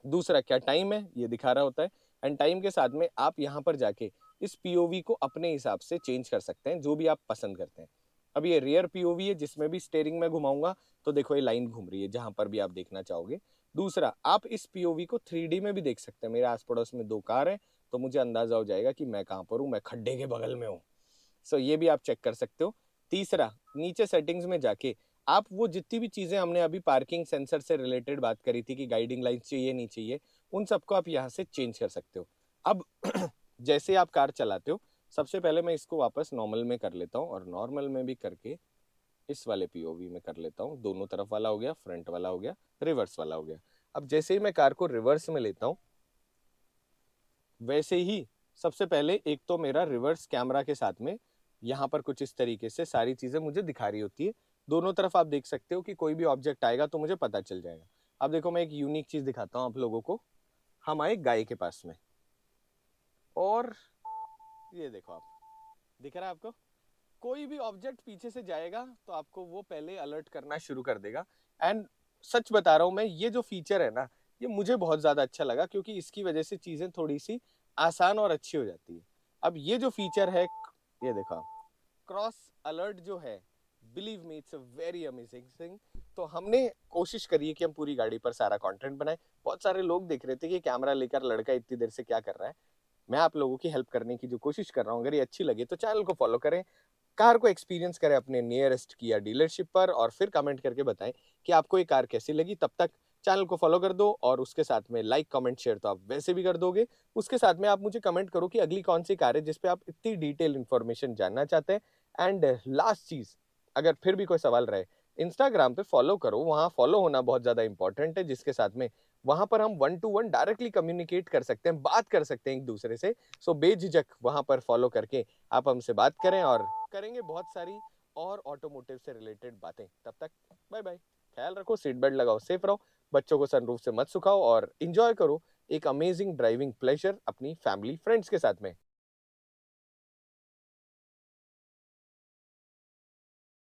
दूसरा क्या टाइम है ये दिखा रहा होता है। एंड टाइम के साथ में आप यहाँ पर जाके इस पीओवी को अपने हिसाब से चेंज कर सकते हैं, जो भी आप पसंद करते हैं। अब ये रियर पीओवी है, जिसमें भी स्टेयरिंग में घुमाऊंगा तो देखो ये लाइन घूम रही है जहां पर भी आप देखना चाहोगे। दूसरा, आप इस पीओवी को 3D में भी देख सकते हैं। मेरे आस पड़ोस में 2 कार है, तो मुझे अंदाजा हो जाएगा कि मैं कहाँ पर हूँ, मैं खड्डे के बगल में हूँ। सो ये भी आप चेक कर सकते हो। तीसरा, नीचे सेटिंग्स में जाके आप वो जितनी भी चीजें हमने अभी पार्किंग सेंसर से रिलेटेड बात करी थी कि गाइडिंग लाइन चाहिए नहीं चाहिए, उन सबको आप यहाँ से चेंज कर सकते हो। अब जैसे आप कार चलाते हो, सबसे पहले मैं इसको वापस नॉर्मल में कर लेता हूँ, और नॉर्मल में भी करके इस वाले पीओवी में कर लेता हूँ। दोनों तरफ वाला हो गया, फ्रंट वाला हो गया, रिवर्स वाला हो गया। अब जैसे ही मैं कार को रिवर्स में लेता हूँ, वैसे ही सबसे पहले एक तो मेरा रिवर्स कैमरा के साथ में यहाँ पर कुछ इस तरीके से सारी चीजें मुझे दिखा रही होती है। दोनों तरफ आप देख सकते हो कि कोई भी ऑब्जेक्ट आएगा तो मुझे पता चल जाएगा। अब देखो, मैं एक यूनिक चीज दिखाता हूँ आप लोगों को। हम आए गाय के पास में, और ये देखो, आप दिख रहा है आपको, कोई भी ऑब्जेक्ट पीछे से जाएगा तो आपको वो पहले अलर्ट करना शुरू कर देगा। एंड सच बता रहा हूँ मैं, ये जो फीचर है ना, ये मुझे बहुत ज्यादा अच्छा लगा, क्योंकि इसकी वजह से चीजें थोड़ी सी आसान और अच्छी हो जाती है। अब ये जो फीचर है, ये देखो, क्रॉस अलर्ट जो है, believe me it's a very amazing thing. तो हमने कोशिश करी है कि हम पूरी गाड़ी पर सारा कंटेंट बनाए। बहुत सारे लोग देख रहे थे कि कैमरा लेकर लड़का इतनी देर से क्या कर रहा है। मैं आप लोगों की हेल्प करने की जो कोशिश कर रहा हूँ, अगर ये अच्छी लगे तो चैनल को फॉलो करें, कार को एक्सपीरियंस करें अपने नियरेस्ट किया डीलरशिप पर, और फिर कमेंट करके बताएं कि आपको ये कार कैसी लगी। तब तक चैनल को फॉलो कर दो, और उसके साथ में लाइक कमेंट शेयर तो आप वैसे भी कर दोगे। उसके साथ में आप मुझे कमेंट करो कि अगली कौन सी कार है जिस पे आप इतनी डिटेल इन्फॉर्मेशन जानना चाहते हैं। एंड लास्ट चीज, अगर फिर भी कोई सवाल रहे, इंस्टाग्राम पे फॉलो करो, वहाँ फॉलो होना बहुत ज्यादा इंपॉर्टेंट है, जिसके साथ में वहां पर हम 1-to-1 डायरेक्टली कम्युनिकेट कर सकते हैं, बात कर सकते हैं एक दूसरे से। सो बेझिझक वहां पर फॉलो करके आप हमसे बात करें, और करेंगे बहुत सारी और ऑटोमोटिव से रिलेटेड बातें। तब तक बाय बाय, ख्याल रखो, सीट बेल्ट लगाओ, सेफ रहो, बच्चों को सनरूफ से मत सुखाओ, और इंजॉय करो एक अमेजिंग ड्राइविंग प्लेजर अपनी फैमिली फ्रेंड्स के साथ में।